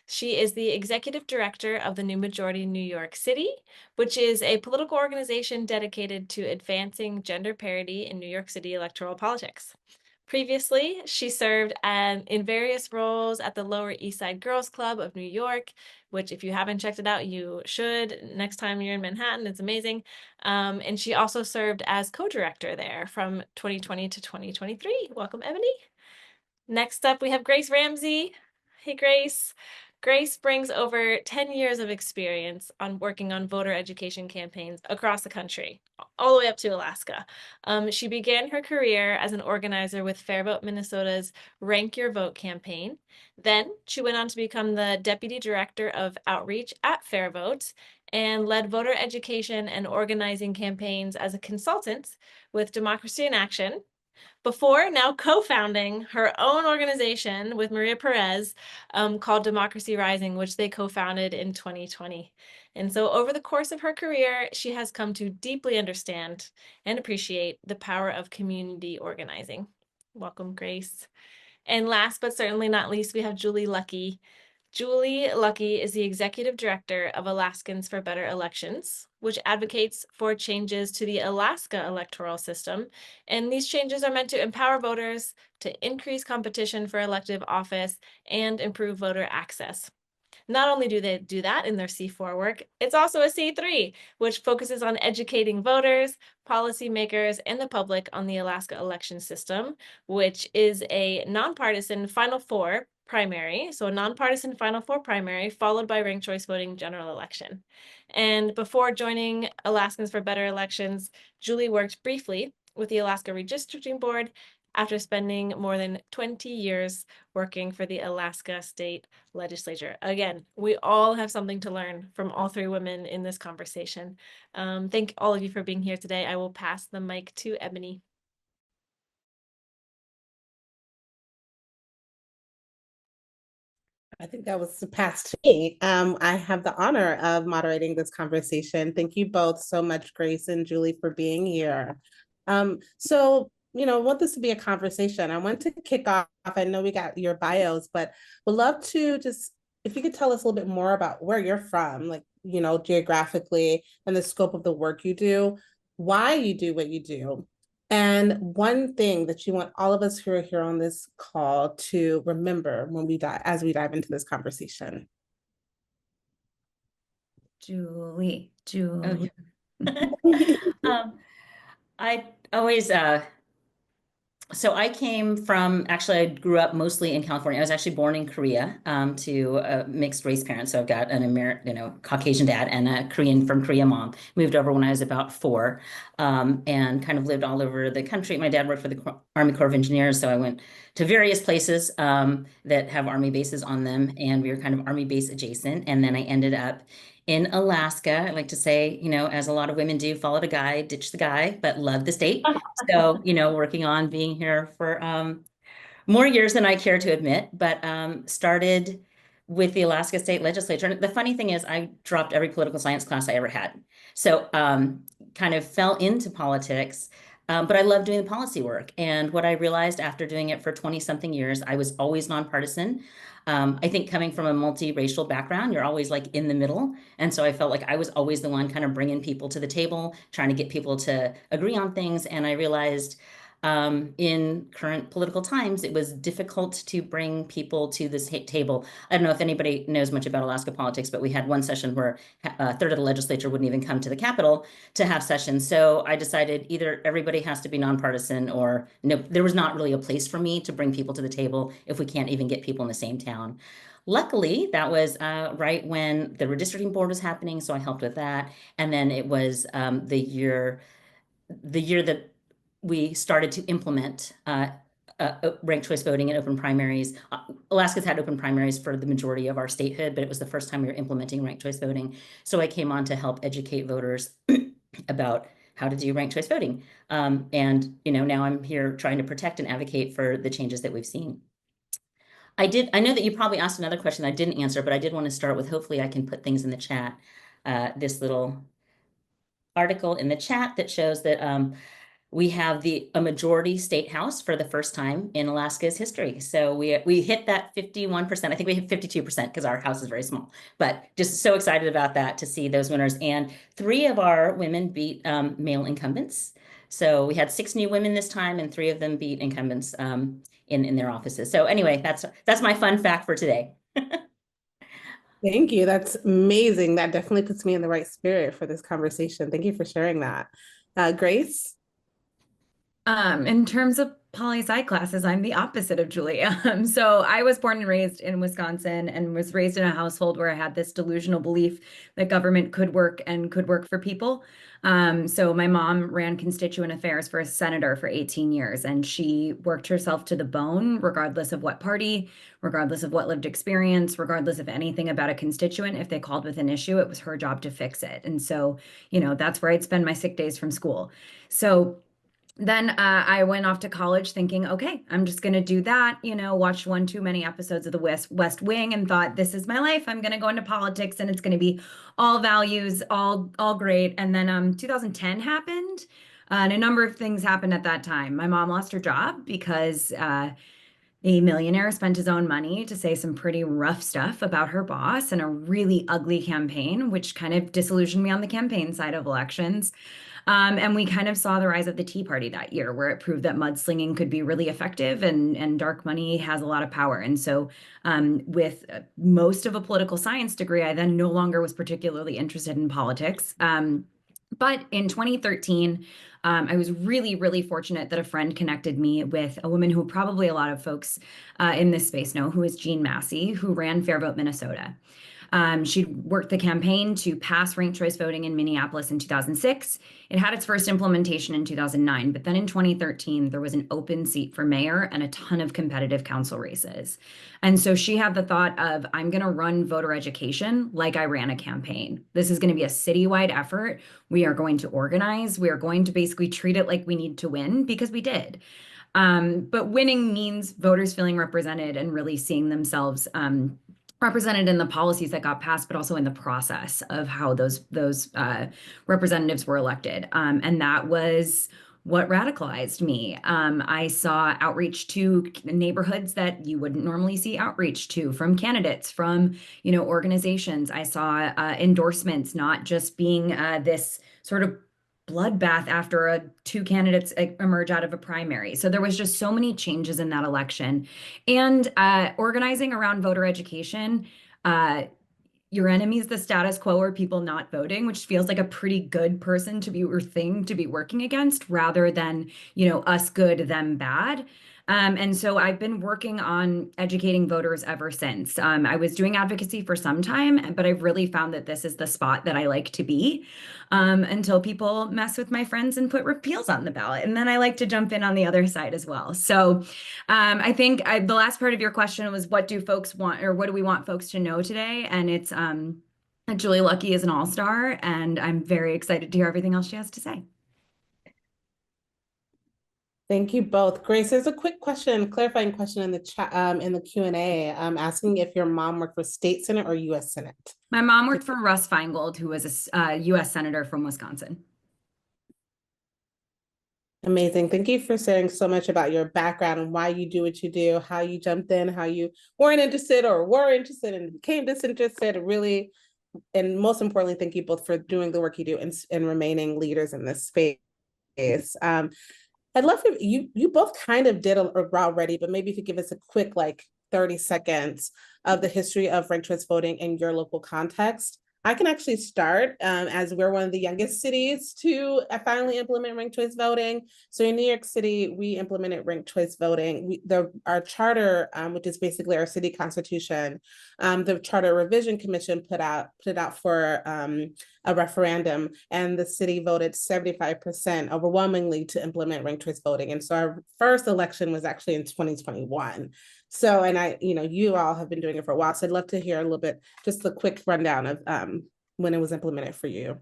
She is the executive director of the New Majority New York City, which is a political organization dedicated to advancing gender parity in New York City electoral politics. Previously, she served in various roles at the Lower East Side Girls Club of New York, which if you haven't checked it out, you should next time you're in Manhattan. It's amazing. And she also served as co-director there from 2020 to 2023. Welcome, Ebony. Next up, we have Grace Ramsey. Hey, Grace. Grace brings over 10 years of experience on working on voter education campaigns across the country, all the way up to Alaska. She began her career as an organizer with Fair Vote Minnesota's Rank Your Vote campaign. Then she went on to become the deputy director of outreach at Fair Vote and led voter education and organizing campaigns as a consultant with Democracy in Action, before now co-founding her own organization with Maria Perez called Democracy Rising, which they co-founded in 2020. And so over the course of her career, she has come to deeply understand and appreciate the power of community organizing. Welcome, Grace. And last but certainly not least, we have Julie Lucky. Julie Lucky is the executive director of Alaskans for Better Elections, which advocates for changes to the Alaska electoral system. And these changes are meant to empower voters, to increase competition for elective office, and improve voter access. Not only do they do that in their C4 work, it's also a C3, which focuses on educating voters, policymakers, and the public on the Alaska election system, which is a nonpartisan Final Four primary, so a nonpartisan Final Four primary, followed by ranked choice voting general election. And before joining Alaskans for Better Elections, Julie worked briefly with the Alaska Redistricting Board after spending more than 20 years working for the Alaska State Legislature. Again, we all have something to learn from all three women in this conversation. Thank all of you for being here today. I will pass the mic to Ebony. I think that was passed to me. I have the honor of moderating this conversation. Thank you both so much, Grace and Julie, for being here. I want this to be a conversation. I want to kick off. I know we got your bios, but would love to just, if you could tell us a little bit more about where you're from, like geographically and the scope of the work you do, why you do what you do, and one thing that you want all of us who are here on this call to remember as we dive into this conversation. Julie. I always so I came from, actually, I grew up mostly in California. I was actually born in Korea to mixed race parents. So I've got an American, Caucasian dad and a from Korea mom. Moved over when I was about 4 and kind of lived all over the country. My dad worked for the Army Corps of Engineers. So I went to various places that have Army bases on them. And we were kind of Army base adjacent. And then I ended up in Alaska. I like to say, as a lot of women do, followed a guy, ditched the guy, but loved the state. So, working on being here for more years than I care to admit, but started with the Alaska State Legislature. And the funny thing is I dropped every political science class I ever had. So kind of fell into politics, but I love doing the policy work. And what I realized after doing it for 20 something years, I was always nonpartisan. I think coming from a multiracial background, you're always like in the middle. And so I felt like I was always the one kind of bringing people to the table, trying to get people to agree on things. And I realized in current political times, it was difficult to bring people to this table. I don't know if anybody knows much about Alaska politics, but we had one session where a third of the legislature wouldn't even come to the Capitol to have sessions. So I decided either everybody has to be nonpartisan or no, there was not really a place for me to bring people to the table if we can't even get people in the same town. Luckily, that was right when the redistricting board was happening, so I helped with that. And then it was the year that we started to implement ranked choice voting and open primaries. Alaska's had open primaries for the majority of our statehood, but it was the first time we were implementing ranked choice voting. So I came on to help educate voters about how to do ranked choice voting. And now I'm here trying to protect and advocate for the changes that we've seen. I know that you probably asked another question I didn't answer, but I did want to start with, hopefully I can put things in the chat. This little article in the chat that shows that we have a majority state house for the first time in Alaska's history. So we hit that 51%. I think we hit 52% because our house is very small, but just so excited about that to see those winners. And 3 of our women beat male incumbents. So we had 6 new women this time and 3 of them beat incumbents in their offices. So anyway, that's my fun fact for today. Thank you. That's amazing. That definitely puts me in the right spirit for this conversation. Thank you for sharing that. Grace? In terms of poli-sci classes, I'm the opposite of Julie. So I was born and raised in Wisconsin and was raised in a household where I had this delusional belief that government could work and could work for people. So my mom ran constituent affairs for a senator for 18 years, and she worked herself to the bone, regardless of what party, regardless of what lived experience, regardless of anything about a constituent. If they called with an issue, it was her job to fix it. And so, that's where I'd spend my sick days from school. So then I went off to college thinking, okay, I'm just going to do that, watched one too many episodes of the West Wing and thought, this is my life. I'm going to go into politics and it's going to be all values, all great. And then 2010 happened and a number of things happened at that time. My mom lost her job because a millionaire spent his own money to say some pretty rough stuff about her boss in a really ugly campaign, which kind of disillusioned me on the campaign side of elections. And we kind of saw the rise of the Tea Party that year, where it proved that mudslinging could be really effective and dark money has a lot of power. And so with most of a political science degree, I then no longer was particularly interested in politics. But in 2013, I was really, really fortunate that a friend connected me with a woman who probably a lot of folks in this space know, who is Jean Massey, who ran Fair Vote Minnesota. She worked the campaign to pass ranked choice voting in Minneapolis in 2006. It had its first implementation in 2009, but then in 2013, there was an open seat for mayor and a ton of competitive council races. And so she had the thought of, I'm going to run voter education like I ran a campaign. This is going to be a citywide effort. We are going to organize. We are going to basically treat it like we need to win, because we did. But winning means voters feeling represented and really seeing themselves represented in the policies that got passed, but also in the process of how those representatives were elected. And that was what radicalized me. I saw outreach to neighborhoods that you wouldn't normally see outreach to from candidates, from, organizations. I saw endorsements not just being this sort of bloodbath after two candidates emerge out of a primary. So there was just so many changes in that election. And organizing around voter education, your enemy is the status quo or people not voting, which feels like a pretty good person to be or thing to be working against rather than, us good, them bad. And so I've been working on educating voters ever since. I was doing advocacy for some time, but I've really found that this is the spot that I like to be until people mess with my friends and put repeals on the ballot. And then I like to jump in on the other side as well. So I think the last part of your question was, what do folks want, or what do we want folks to know today? And it's Julie Lucky is an all-star, and I'm very excited to hear everything else she has to say. Thank you both. Grace, there's a quick question, clarifying question in the chat, in the Q&A, asking if your mom worked for state Senate or U.S. Senate. My mom worked for Russ Feingold, who was a U.S. Senator from Wisconsin. Amazing. Thank you for sharing so much about your background and why you do what you do, how you jumped in, how you weren't interested or were interested and became disinterested, really. And most importantly, thank you both for doing the work you do and remaining leaders in this space. I'd love for you both kind of did already, but maybe if you give us a quick 30 seconds of the history of ranked choice voting in your local context. I can actually start as we're one of the youngest cities to finally implement ranked choice voting. So in New York City, we implemented ranked choice voting. Our charter, which is basically our city constitution, the Charter Revision Commission put it out for a referendum, and the city voted 75% overwhelmingly to implement ranked choice voting. And so our first election was actually in 2021. So, and you all have been doing it for a while. So I'd love to hear a little bit, just a quick rundown of when it was implemented for you.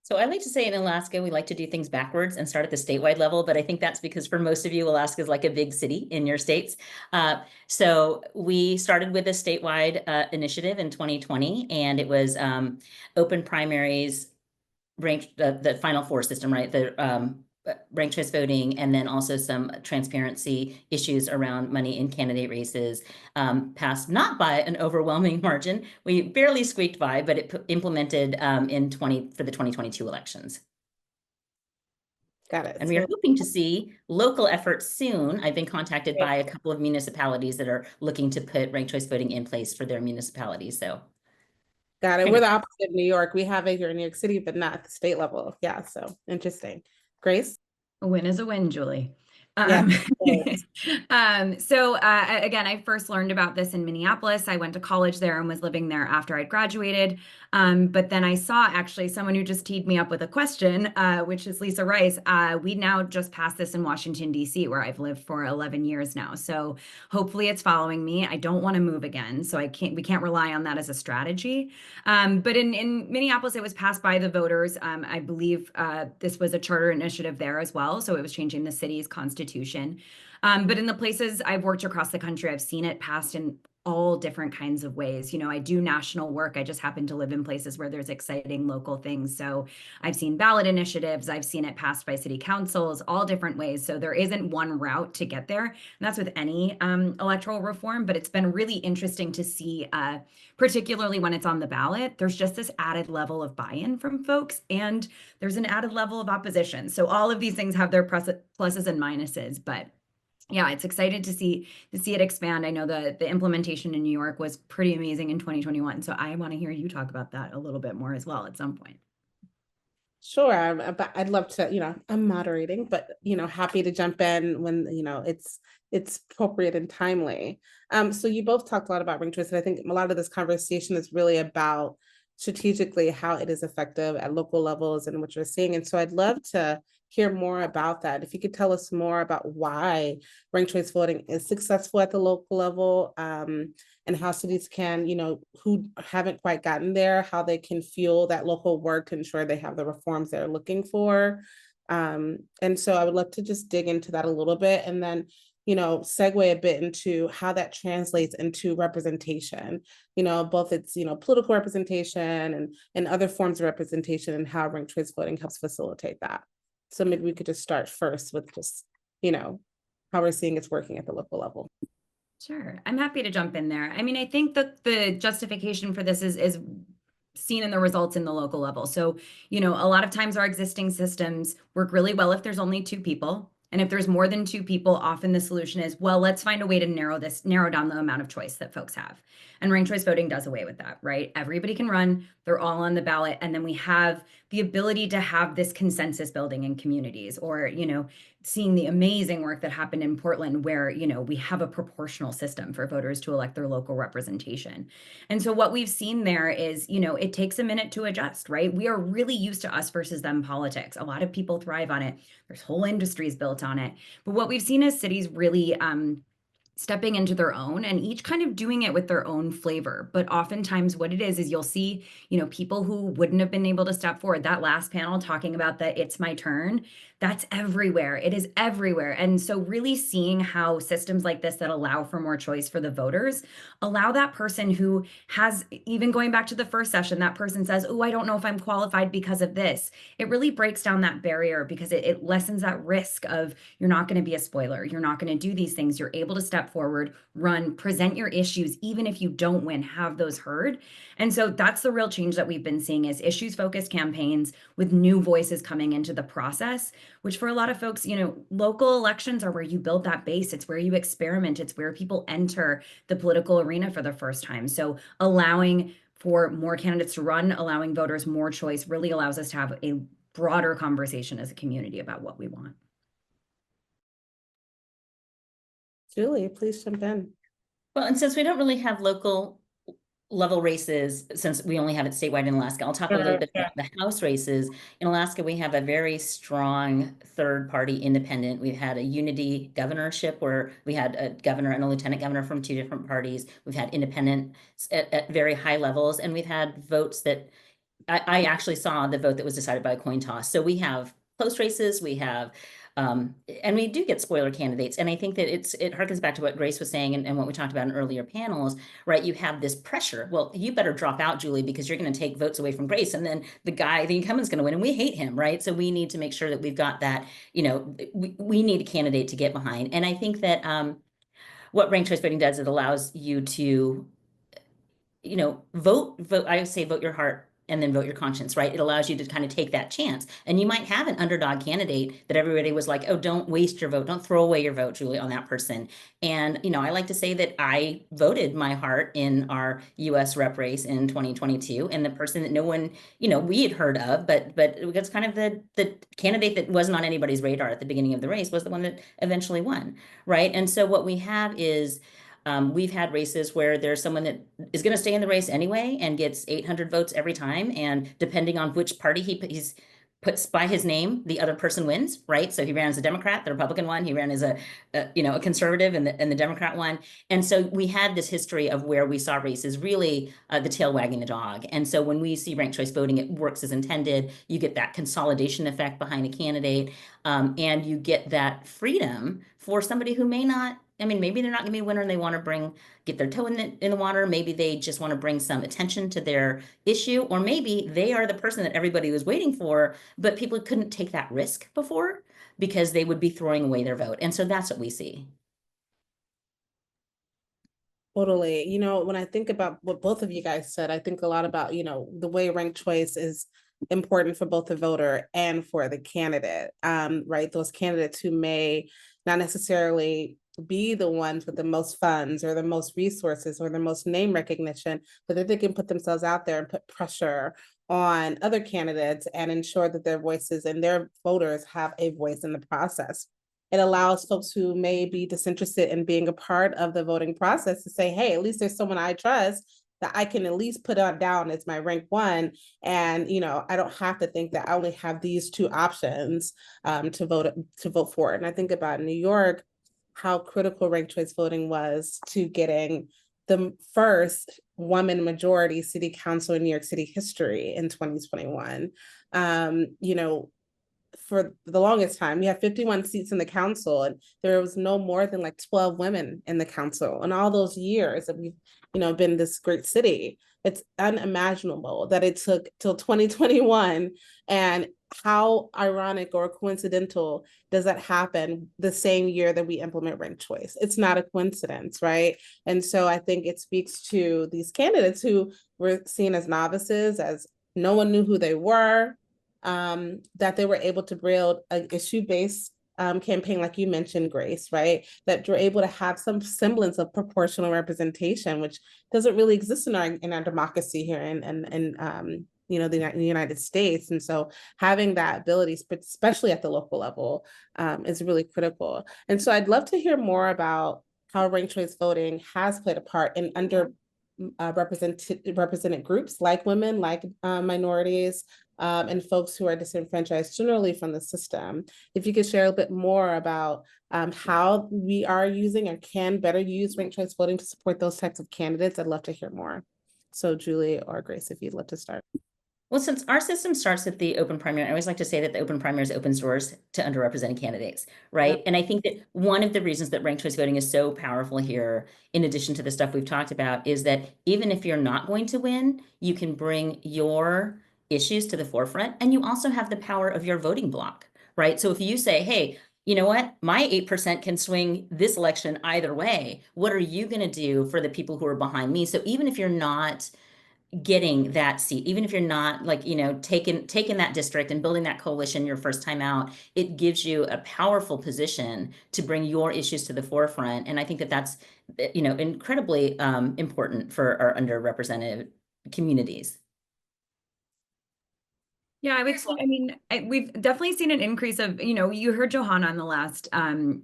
So I like to say in Alaska, we like to do things backwards and start at the statewide level, but I think that's because for most of you, Alaska is like a big city in your states. So we started with a statewide initiative in 2020, and it was open primaries, ranked the Final Four system, right? The ranked choice voting, and then also some transparency issues around money in candidate races, passed not by an overwhelming margin. We barely squeaked by, but it implemented for the 2022 elections. Got it. And we are hoping to see local efforts soon. I've been contacted by a couple of municipalities that are looking to put ranked choice voting in place for their municipalities. So got it. We're the opposite of New York. We have it here in New York City, but not at the state level. Yeah, so interesting. Grace? A win is a win, Julie. Yeah. So again, I first learned about this in Minneapolis. I went to college there and was living there after I'd graduated. But then I saw actually someone who just teed me up with a question, which is Lisa Rice. We now just passed this in Washington, D.C., where I've lived for 11 years now. So hopefully it's following me. I don't want to move again, so we can't rely on that as a strategy. But in Minneapolis, it was passed by the voters. I believe this was a charter initiative there as well. So it was changing the city's constitution. But in the places I've worked across the country, I've seen it passed in all different kinds of ways. I do national work. I just happen to live in places where there's exciting local things. So I've seen ballot initiatives. I've seen it passed by city councils, all different ways. So there isn't one route to get there. And that's with any electoral reform, but it's been really interesting to see, particularly when it's on the ballot, there's just this added level of buy-in from folks, and there's an added level of opposition. So all of these things have their pluses and minuses, but yeah, it's excited to see it expand. I know the implementation in New York was pretty amazing in 2021. So I want to hear you talk about that a little bit more as well at some point. Sure, but I'd love to, I'm moderating, but happy to jump in when it's appropriate and timely. So you both talked a lot about ranked choice, and I think a lot of this conversation is really about strategically how it is effective at local levels and what you're seeing. And so I'd love to hear more about that. If you could tell us more about why ranked choice voting is successful at the local level, and how cities can, who haven't quite gotten there, how they can fuel that local work to ensure they have the reforms they're looking for. And so I would love to just dig into that a little bit, and then segue a bit into how that translates into representation, both its, political representation and other forms of representation, and how ranked choice voting helps facilitate that. So maybe we could just start first with just, you know, how we're seeing it's working at the local level. Sure. I'm happy to jump in there. I mean, I think that the justification for this is seen in the results in the local level. So, you know, a lot of times our existing systems work really well if there's only 2 people. And if there's more than 2 people, often the solution is, well, let's find a way to narrow down the amount of choice that folks have. And ranked choice voting does away with that, right? Everybody can run, they're all on the ballot. And then we have the ability to have this consensus building in communities, or, you know, seeing the amazing work that happened in Portland where, you know, we have a proportional system for voters to elect their local representation. And so what we've seen there is, you know, it takes a minute to adjust, right? We are really used to us versus them politics. A lot of people thrive on it. There's whole industries built on it. But what we've seen is cities really stepping into their own and each kind of doing it with their own flavor. But oftentimes what it is you'll see, you know, people who wouldn't have been able to step forward. That last panel talking about the it's my turn, that's everywhere. It is everywhere. And so really seeing how systems like this that allow for more choice for the voters allow that person who has, even going back to the first session, that person says, oh, I don't know if I'm qualified because of this. It really breaks down that barrier because it lessens that risk of you're not going to be a spoiler. You're not going to do these things. You're able to step forward, run, present your issues, even if you don't win, have those heard. And so that's the real change that we've been seeing is issues-focused campaigns with new voices coming into the process, which for a lot of folks, you know, local elections are where you build that base. It's where you experiment. It's where people enter the political arena for the first time. So allowing for more candidates to run, allowing voters more choice really allows us to have a broader conversation as a community about what we want. Julie, please jump in. Well, and since we don't really have local level races, since we only have it statewide in Alaska, I'll talk a little bit about the House races. In Alaska, we have a very strong third-party independent. We've had a unity governorship where we had a governor and a lieutenant governor from 2 different parties. We've had independents at very high levels, and we've had votes that I actually saw the vote that was decided by a coin toss. So we have close races, we have and we do get spoiler candidates. And I think that it harkens back to what Grace was saying and what we talked about in earlier panels, right? You have this pressure. Well, you better drop out, Julie, because you're going to take votes away from Grace. And then the incumbent's going to win and we hate him, right? So we need to make sure that we've got that, you know, we need a candidate to get behind. And I think that what ranked choice voting does, it allows you to, you know, vote, I would say vote your heart and then vote your conscience, right? It allows you to kind of take that chance. And you might have an underdog candidate that everybody was like, oh, don't waste your vote. Don't throw away your vote, Julie, on that person. And, you know, I like to say that I voted my heart in our US rep race in 2022. And the person that no one, you know, we had heard of, but it was kind of the candidate that wasn't on anybody's radar at the beginning of the race was the one that eventually won, right? And so what we have is, we've had races where there's someone that is going to stay in the race anyway and gets 800 votes every time. And depending on which party he's puts by his name, the other person wins, right? So he ran as a Democrat, the Republican one. He ran as a conservative, and the Democrat one. And so we had this history of where we saw races really the tail wagging the dog. And so when we see ranked choice voting, it works as intended. You get that consolidation effect behind a candidate, and you get that freedom for somebody who may not. I mean, maybe they're not going to be a winner and they want to get their toe in the water. Maybe they just want to bring some attention to their issue, or maybe they are the person that everybody was waiting for, but people couldn't take that risk before because they would be throwing away their vote. And so that's what we see. Totally. You know, when I think about what both of you guys said, I think a lot about, you know, the way ranked choice is important for both the voter and for the candidate, right? Those candidates who may not necessarily be the ones with the most funds or the most resources or the most name recognition, but that they can put themselves out there and put pressure on other candidates and ensure that their voices and their voters have a voice in the process. It allows folks who may be disinterested in being a part of the voting process to say, hey, at least there's someone I trust that I can at least put on down as my rank one. And, you know, I don't have to think that I only have these 2 options to vote for. And I think about New York, how critical ranked choice voting was to getting the first woman majority city council in New York City history in 2021. You know, for the longest time, we have 51 seats in the council, and there was no more than like 12 women in the council. And all those years that we've, you know, been this great city, it's unimaginable that it took till 2021 and how ironic or coincidental does that happen the same year that we implement ranked choice? It's not a coincidence, right? And so I think it speaks to these candidates who were seen as novices, as no one knew who they were, that they were able to build an issue-based campaign, like you mentioned, Grace, right? That you're able to have some semblance of proportional representation, which doesn't really exist in our democracy here in you know, the United States. And so having that ability, especially at the local level, is really critical. And so I'd love to hear more about how ranked choice voting has played a part in represented groups like women, like minorities, and folks who are disenfranchised generally from the system. If you could share a bit more about how we are using or can better use ranked choice voting to support those types of candidates, I'd love to hear more. So Julie or Grace, if you'd love to start. Well, since our system starts with the open primary, I always like to say that the open primary opens doors to underrepresented candidates, right? And I think that one of the reasons that ranked choice voting is so powerful here, in addition to the stuff we've talked about, is that even if you're not going to win, you can bring your issues to the forefront, and you also have the power of your voting block, right? So if you say, hey, you know what, my 8% can swing this election either way, what are you going to do for the people who are behind me? So even if you're not getting that seat, even if you're not, like, you know, taking that district and building that coalition your first time out, it gives you a powerful position to bring your issues to the forefront. And I think that that's, you know, incredibly important for our underrepresented communities. Yeah, I would say, I mean, we've definitely seen an increase of, you know, you heard Johanna on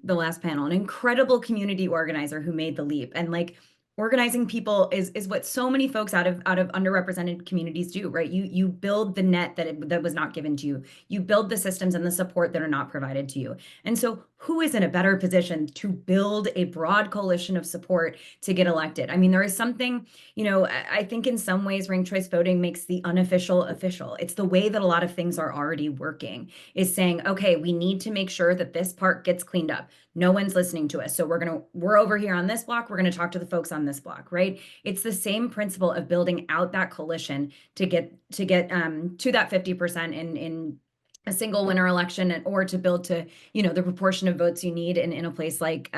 the last panel, an incredible community organizer who made the leap. And like, organizing people is what so many folks out of underrepresented communities do, right? You build the net that was not given to you. You build the systems and the support that are not provided to you. And so who is in a better position to build a broad coalition of support to get elected? I mean, there is something, you know, I think in some ways ranked choice voting makes the unofficial official. It's the way that a lot of things are already working, is saying, okay, we need to make sure that this part gets cleaned up. No one's listening to us. So we're over here on this block. We're going to talk to the folks on this block, right? It's the same principle of building out that coalition to get to that 50% in a single winner election, or to build to, you know, the proportion of votes you need in a place like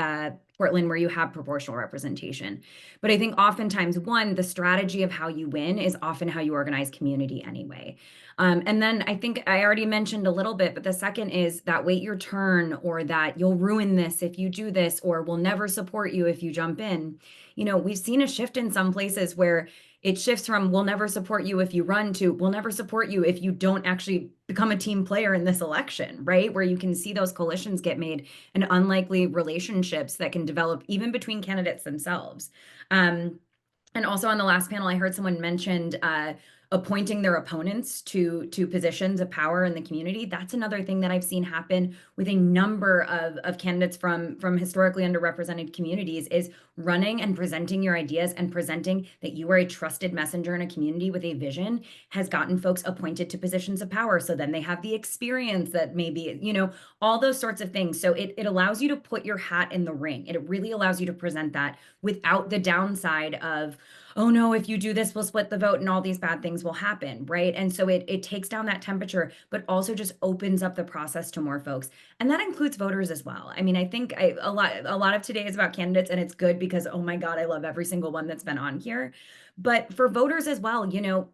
Portland, where you have proportional representation. But I think oftentimes, one, the strategy of how you win is often how you organize community anyway. And then I think I already mentioned a little bit, but the second is that wait your turn, or that you'll ruin this if you do this, or we'll never support you if you jump in. You know, we've seen a shift in some places where it shifts from we'll never support you if you run to we'll never support you if you don't actually become a team player in this election, right? Where you can see those coalitions get made and unlikely relationships that can develop even between candidates themselves. And also on the last panel, I heard someone mentioned appointing their opponents to positions of power in the community. That's another thing that I've seen happen with a number of candidates from historically underrepresented communities, is running and presenting your ideas and presenting that you are a trusted messenger in a community with a vision has gotten folks appointed to positions of power. So then they have the experience that maybe, you know, all those sorts of things. So it allows you to put your hat in the ring. It really allows you to present that without the downside of, oh no, if you do this, we'll split the vote and all these bad things will happen, right? And so it takes down that temperature, but also just opens up the process to more folks. And that includes voters as well. I mean, I think a lot of today is about candidates, and it's good because, oh my God, I love every single one that's been on here. But for voters as well, you know,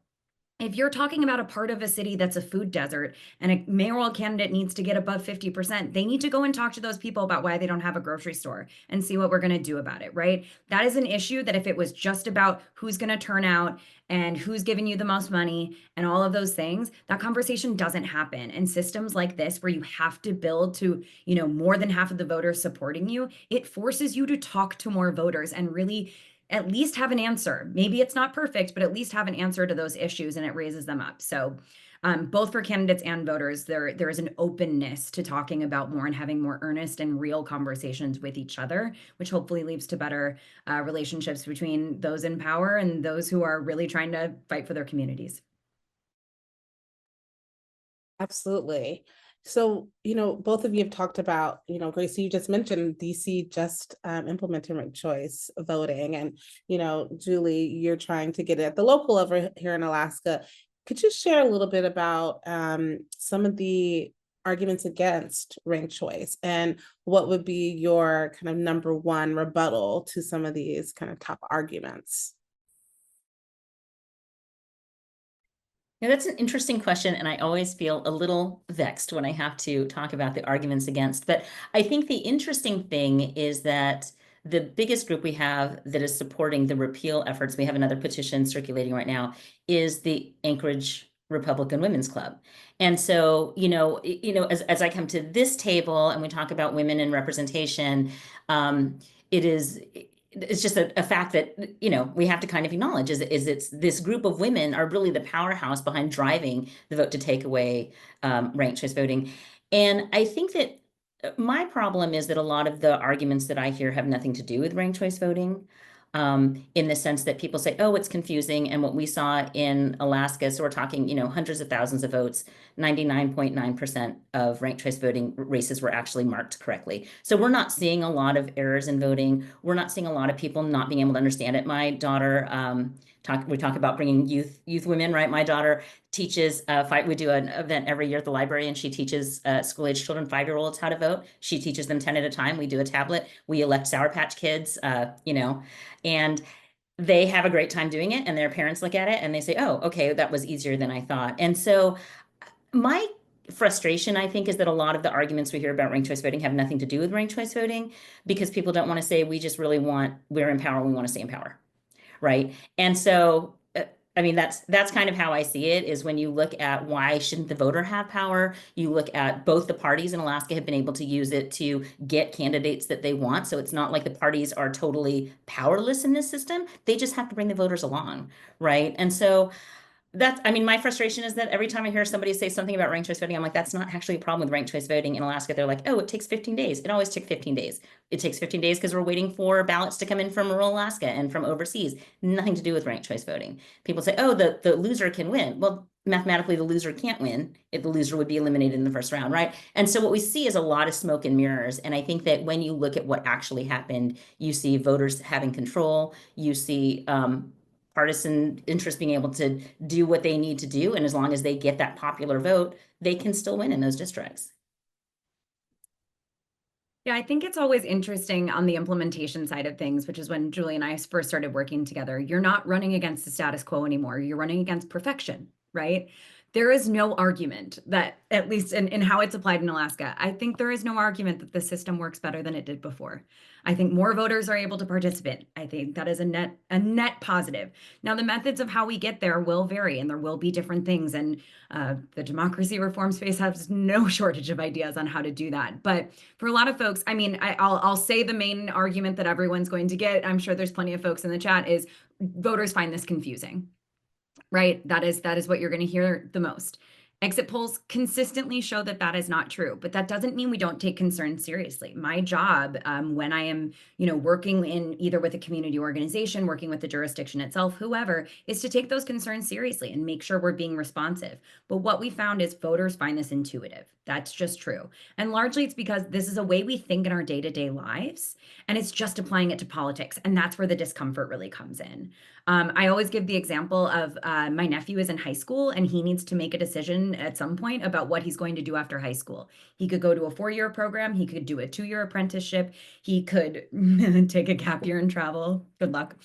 if you're talking about a part of a city that's a food desert and a mayoral candidate needs to get above 50%, they need to go and talk to those people about why they don't have a grocery store and see what we're going to do about it, right? That is an issue that if it was just about who's going to turn out and who's giving you the most money and all of those things, that conversation doesn't happen. And systems like this, where you have to build to, you know, more than half of the voters supporting you, it forces you to talk to more voters and really at least have an answer. Maybe it's not perfect, but at least have an answer to those issues, and it raises them up. So both for candidates and voters, there is an openness to talking about more and having more earnest and real conversations with each other, which hopefully leads to better relationships between those in power and those who are really trying to fight for their communities. Absolutely. So, you know, both of you have talked about, you know, Gracie, you just mentioned DC just implementing ranked choice voting. And, you know, Julie, you're trying to get it at the local level here in Alaska. Could you share a little bit about some of the arguments against ranked choice and what would be your kind of number one rebuttal to some of these kind of top arguments? Yeah, that's an interesting question, and I always feel a little vexed when I have to talk about the arguments against. But I think the interesting thing is that the biggest group we have that is supporting the repeal efforts, we have another petition circulating right now, is the Anchorage Republican Women's Club. And so, as I come to this table and we talk about women and representation, it is it's just a fact that we have to kind of acknowledge is it's this group of women are really the powerhouse behind driving the vote to take away ranked choice voting. And I think that my problem is that a lot of the arguments that I hear have nothing to do with ranked choice voting, in the sense that people say, oh, it's confusing. And what we saw in Alaska, so we're talking, hundreds of thousands of votes, 99.9% of ranked choice voting races were actually marked correctly. So we're not seeing a lot of errors in voting. We're not seeing a lot of people not being able to understand it. My daughter, we talk about bringing youth women, right? My daughter teaches we do an event every year at the library, and she teaches school-age children, 5-year-olds, how to vote. She teaches them 10 at a time. We do a tablet. We elect Sour Patch Kids, and they have a great time doing it, and their parents look at it and they say, oh, okay, that was easier than I thought. And so my frustration, I think, is that a lot of the arguments we hear about ranked choice voting have nothing to do with ranked choice voting, because people don't want to say, we're in power, we want to stay in power, right? And so I mean, that's kind of how I see it, is when you look at why shouldn't the voter have power, you look at both the parties in Alaska have been able to use it to get candidates that they want. So it's not like the parties are totally powerless in this system. They just have to bring the voters along, right? And so my frustration is that every time I hear somebody say something about ranked choice voting, I'm like, that's not actually a problem with ranked choice voting in Alaska. They're like, oh, it takes 15 days. It always took 15 days. It takes 15 days because we're waiting for ballots to come in from rural Alaska and from overseas. Nothing to do with ranked choice voting. People say, oh, the loser can win. Well, mathematically, the loser can't win if the loser would be eliminated in the first round, right? And so what we see is a lot of smoke and mirrors. And I think that when you look at what actually happened, you see voters having control, you see partisan interest being able to do what they need to do. And as long as they get that popular vote, they can still win in those districts. Yeah, I think it's always interesting on the implementation side of things, which is when Julie and I first started working together. You're not running against the status quo anymore. You're running against perfection, right? There is no argument that, at least in how it's applied in Alaska, I think there is no argument that the system works better than it did before. I think more voters are able to participate. I think that is a net positive. Now, the methods of how we get there will vary, and there will be different things. And the democracy reform space has no shortage of ideas on how to do that. But for a lot of folks, I mean, I'll say the main argument that everyone's going to get, I'm sure there's plenty of folks in the chat, is voters find this confusing. Right? That is what you're going to hear the most. Exit polls consistently show that that is not true, but that doesn't mean we don't take concerns seriously. My job, when I am, working in either with a community organization, working with the jurisdiction itself, whoever, is to take those concerns seriously and make sure we're being responsive. But what we found is voters find this intuitive. That's just true. And largely it's because this is a way we think in our day-to-day lives, and it's just applying it to politics. And that's where the discomfort really comes in. I always give the example of my nephew is in high school and he needs to make a decision at some point about what he's going to do after high school. He could go to a 4-year program. He could do a 2-year apprenticeship. He could take a gap year and travel. Good luck.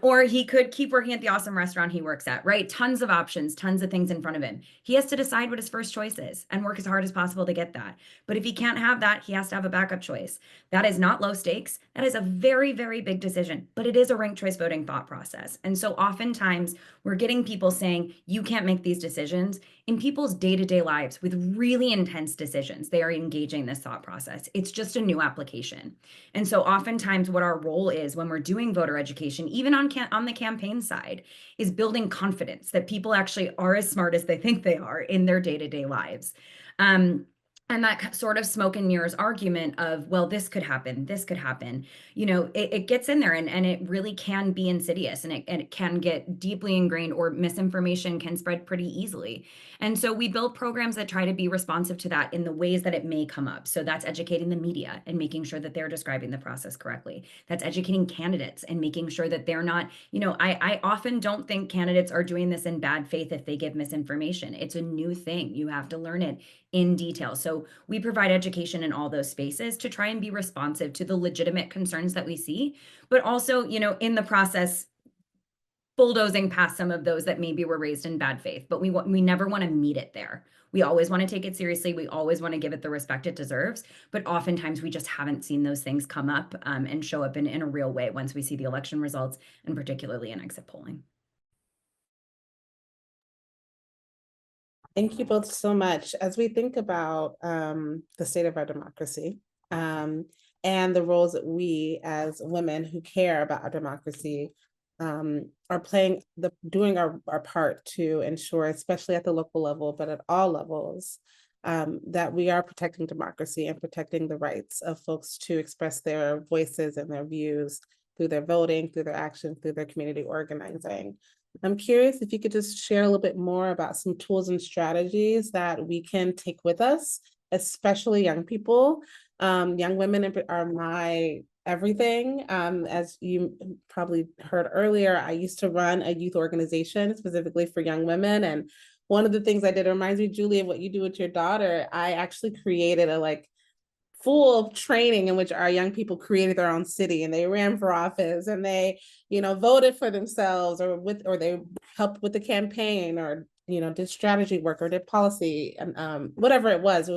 Or he could keep working at the awesome restaurant he works at, right? Tons of options, tons of things in front of him. He has to decide what his first choice is and work as hard as possible to get that. But if he can't have that, he has to have a backup choice. That is not low stakes. That is a very, very big decision, but it is a ranked choice voting thought process. And so oftentimes we're getting people saying, you can't make these decisions. In people's day-to-day lives with really intense decisions, they are engaging this thought process. It's just a new application. And so oftentimes what our role is when we're doing voter education, even on the campaign side, is building confidence that people actually are as smart as they think they are in their day-to-day lives. And that sort of smoke and mirrors argument of, well, this could happen, it gets in there and it really can be insidious and it can get deeply ingrained, or misinformation can spread pretty easily. And so we build programs that try to be responsive to that in the ways that it may come up. So that's educating the media and making sure that they're describing the process correctly. That's educating candidates and making sure that they're not, I often don't think candidates are doing this in bad faith if they give misinformation. It's a new thing. You have to learn it in detail. So we provide education in all those spaces to try and be responsive to the legitimate concerns that we see, but also, in the process, bulldozing past some of those that maybe were raised in bad faith. But we never want to meet it there. We always want to take it seriously. We always want to give it the respect it deserves. But oftentimes we just haven't seen those things come up and show up in a real way once we see the election results, and particularly in exit polling. Thank you both so much. As we think about the state of our democracy and the roles that we as women who care about our democracy are doing our part to ensure, especially at the local level, but at all levels, that we are protecting democracy and protecting the rights of folks to express their voices and their views through their voting, through their actions, through their community organizing. I'm curious if you could just share a little bit more about some tools and strategies that we can take with us, especially young people. Young women are my everything. As you probably heard earlier, I used to run a youth organization specifically for young women. And one of the things I did, it reminds me, Julie, of what you do with your daughter. I actually created a full training in which our young people created their own city and they ran for office and they, voted for themselves or they helped with the campaign or, did strategy work or did policy and whatever it was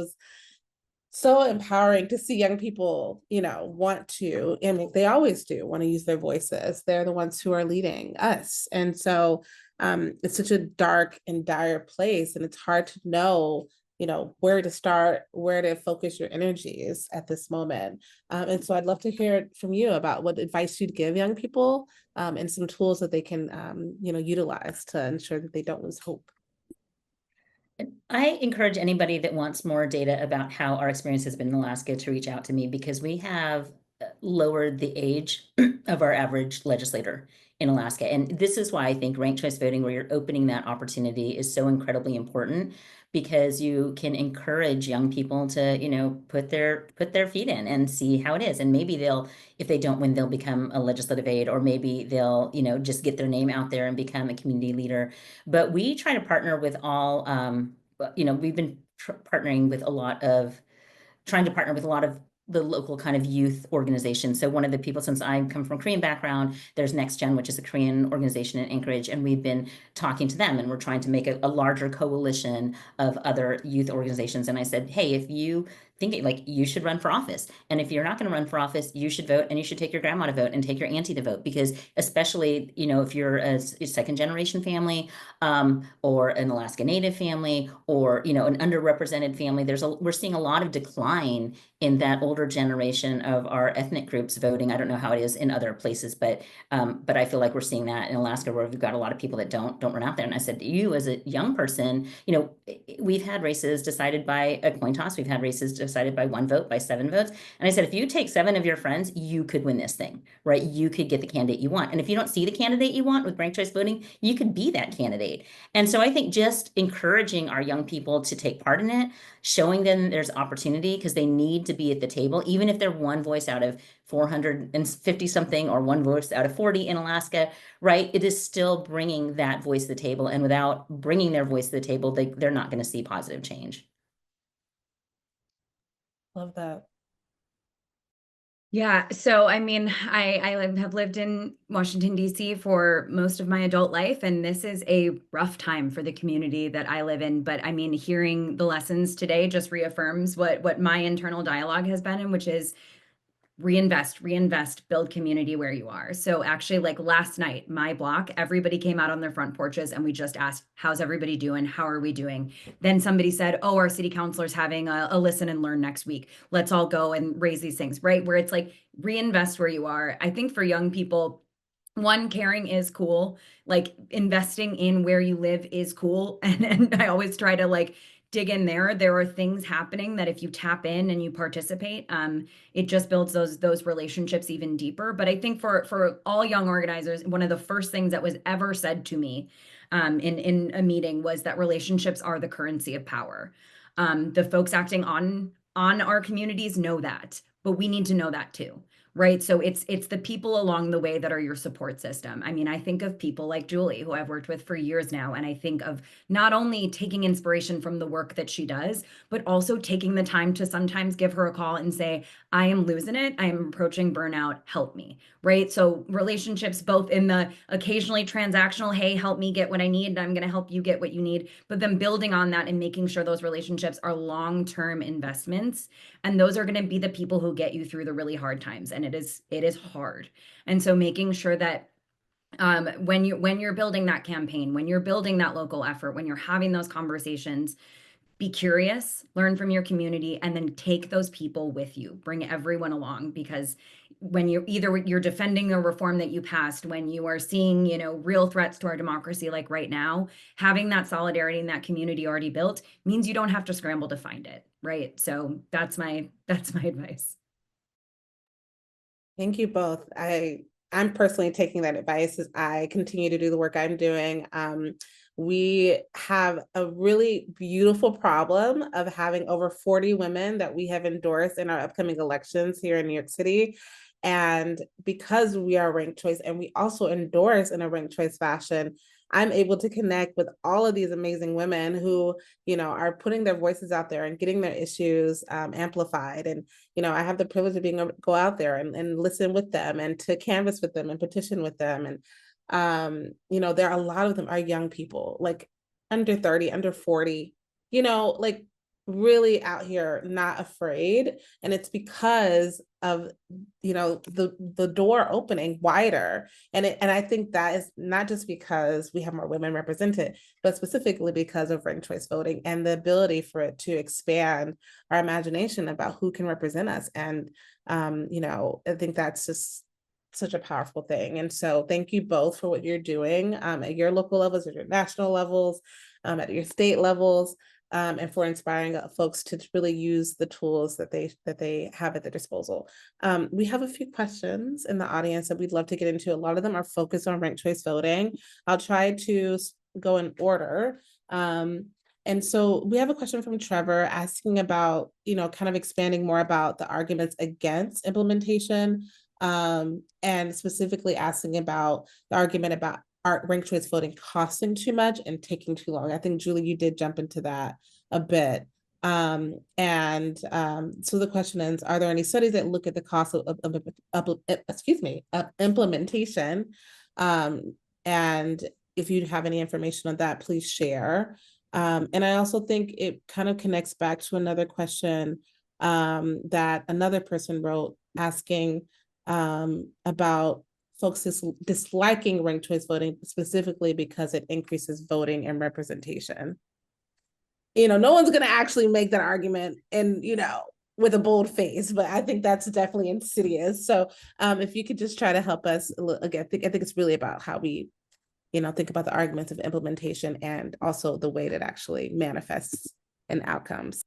so empowering to see young people, want to, and they always do want to use their voices. They're the ones who are leading us. And so it's such a dark and dire place and it's hard to know where to start, where to focus your energies at this moment. And so I'd love to hear from you about what advice you'd give young people and some tools that they can, utilize to ensure that they don't lose hope. I encourage anybody that wants more data about how our experience has been in Alaska to reach out to me, because we have lowered the age of our average legislator in Alaska. And this is why I think ranked choice voting, where you're opening that opportunity, is so incredibly important, because you can encourage young people to, put their feet in and see how it is. And maybe if they don't win, they'll become a legislative aide, or maybe they'll, just get their name out there and become a community leader. But we try to partner with all, we've been trying to partner with a lot of the local kind of youth organizations. So one of the people, since I come from a Korean background, there's Next Gen, which is a Korean organization in Anchorage, and we've been talking to them, and we're trying to make a larger coalition of other youth organizations. And I said, hey, if you think you should run for office, and if you're not going to run for office, you should vote, and you should take your grandma to vote and take your auntie to vote, because especially, if you're a second generation family, or an Alaska Native family, or, an underrepresented family, we're seeing a lot of decline in that older generation of our ethnic groups voting. I don't know how it is in other places, but I feel like we're seeing that in Alaska, where we've got a lot of people that don't run out there. And I said, you as a young person, we've had races decided by a coin toss. We've had races decided by 1 vote, by 7 votes. And I said, if you take 7 of your friends, you could win this thing, right? You could get the candidate you want. And if you don't see the candidate you want with ranked choice voting, you could be that candidate. And so I think just encouraging our young people to take part in it, showing them there's opportunity, because they need to be at the table, even if they're one voice out of 450 something or one voice out of 40 in Alaska, right? It is still bringing that voice to the table. And without bringing their voice to the table, they're not going to see positive change. Love that. Yeah, so I mean, I have lived in Washington, D.C. for most of my adult life, and this is a rough time for the community that I live in. But I mean, hearing the lessons today just reaffirms what my internal dialogue has been, and which is reinvest, build community where you are. So actually, like last night, my block, everybody came out on their front porches and we just asked, how's everybody doing? How are we doing? Then somebody said, oh, our city councilor's having a listen and learn next week. Let's all go and raise these things, right? Where it's like, reinvest where you are. I think for young people, one, caring is cool. Like investing in where you live is cool. And I always try to dig in there, there are things happening that if you tap in and you participate, it just builds those relationships even deeper. But I think for all young organizers, one of the first things that was ever said to me in a meeting was that relationships are the currency of power. The folks acting on our communities know that, but we need to know that too. Right. So it's the people along the way that are your support system. I mean, I think of people like Julie, who I've worked with for years now, and I think of not only taking inspiration from the work that she does, but also taking the time to sometimes give her a call and say, I am losing it. I am approaching burnout. Help me. Right. So relationships, both in the occasionally transactional, hey, help me get what I need, and I'm going to help you get what you need, but then building on that and making sure those relationships are long-term investments. And those are going to be the people who get you through the really hard times. And it is hard. And so making sure that when you're building that campaign, when you're building that local effort, when you're having those conversations, be curious, learn from your community, and then take those people with you. Bring everyone along, because when you're defending a reform that you passed, when you are seeing, real threats to our democracy, like right now, having that solidarity and that community already built means you don't have to scramble to find it, right? So that's my advice. Thank you both. I'm personally taking that advice as I continue to do the work I'm doing. We have a really beautiful problem of having over 40 women that we have endorsed in our upcoming elections here in New York City. And because we are ranked choice and we also endorse in a ranked choice fashion, I'm able to connect with all of these amazing women who, are putting their voices out there and getting their issues amplified. And, I have the privilege of being able to go out there and listen with them and to canvas with them and petition with them. And, there are a lot of them are young people, like under 30, under 40, like really out here, not afraid. And it's because of, the door opening wider. And I think that is not just because we have more women represented, but specifically because of ranked choice voting and the ability for it to expand our imagination about who can represent us. And, I think that's just such a powerful thing. And so thank you both for what you're doing at your local levels, at your national levels, at your state levels. And for inspiring folks to really use the tools that they have at their disposal. We have a few questions in the audience that we'd love to get into. A lot of them are focused on ranked choice voting. I'll try to go in order. And so we have a question from Trevor asking about, kind of expanding more about the arguments against implementation, and specifically asking about the argument about ranked choice voting costing too much and taking too long. I think, Julie, you did jump into that a bit. So the question is, are there any studies that look at the cost of implementation? And if you have any information on that, please share. And I also think it kind of connects back to another question that another person wrote asking about folks disliking ranked choice voting specifically because it increases voting and representation. No one's going to actually make that argument and, with a bold face, but I think that's definitely insidious. So if you could just try to help us again, I think it's really about how we, think about the arguments of implementation and also the way that actually manifests in outcomes.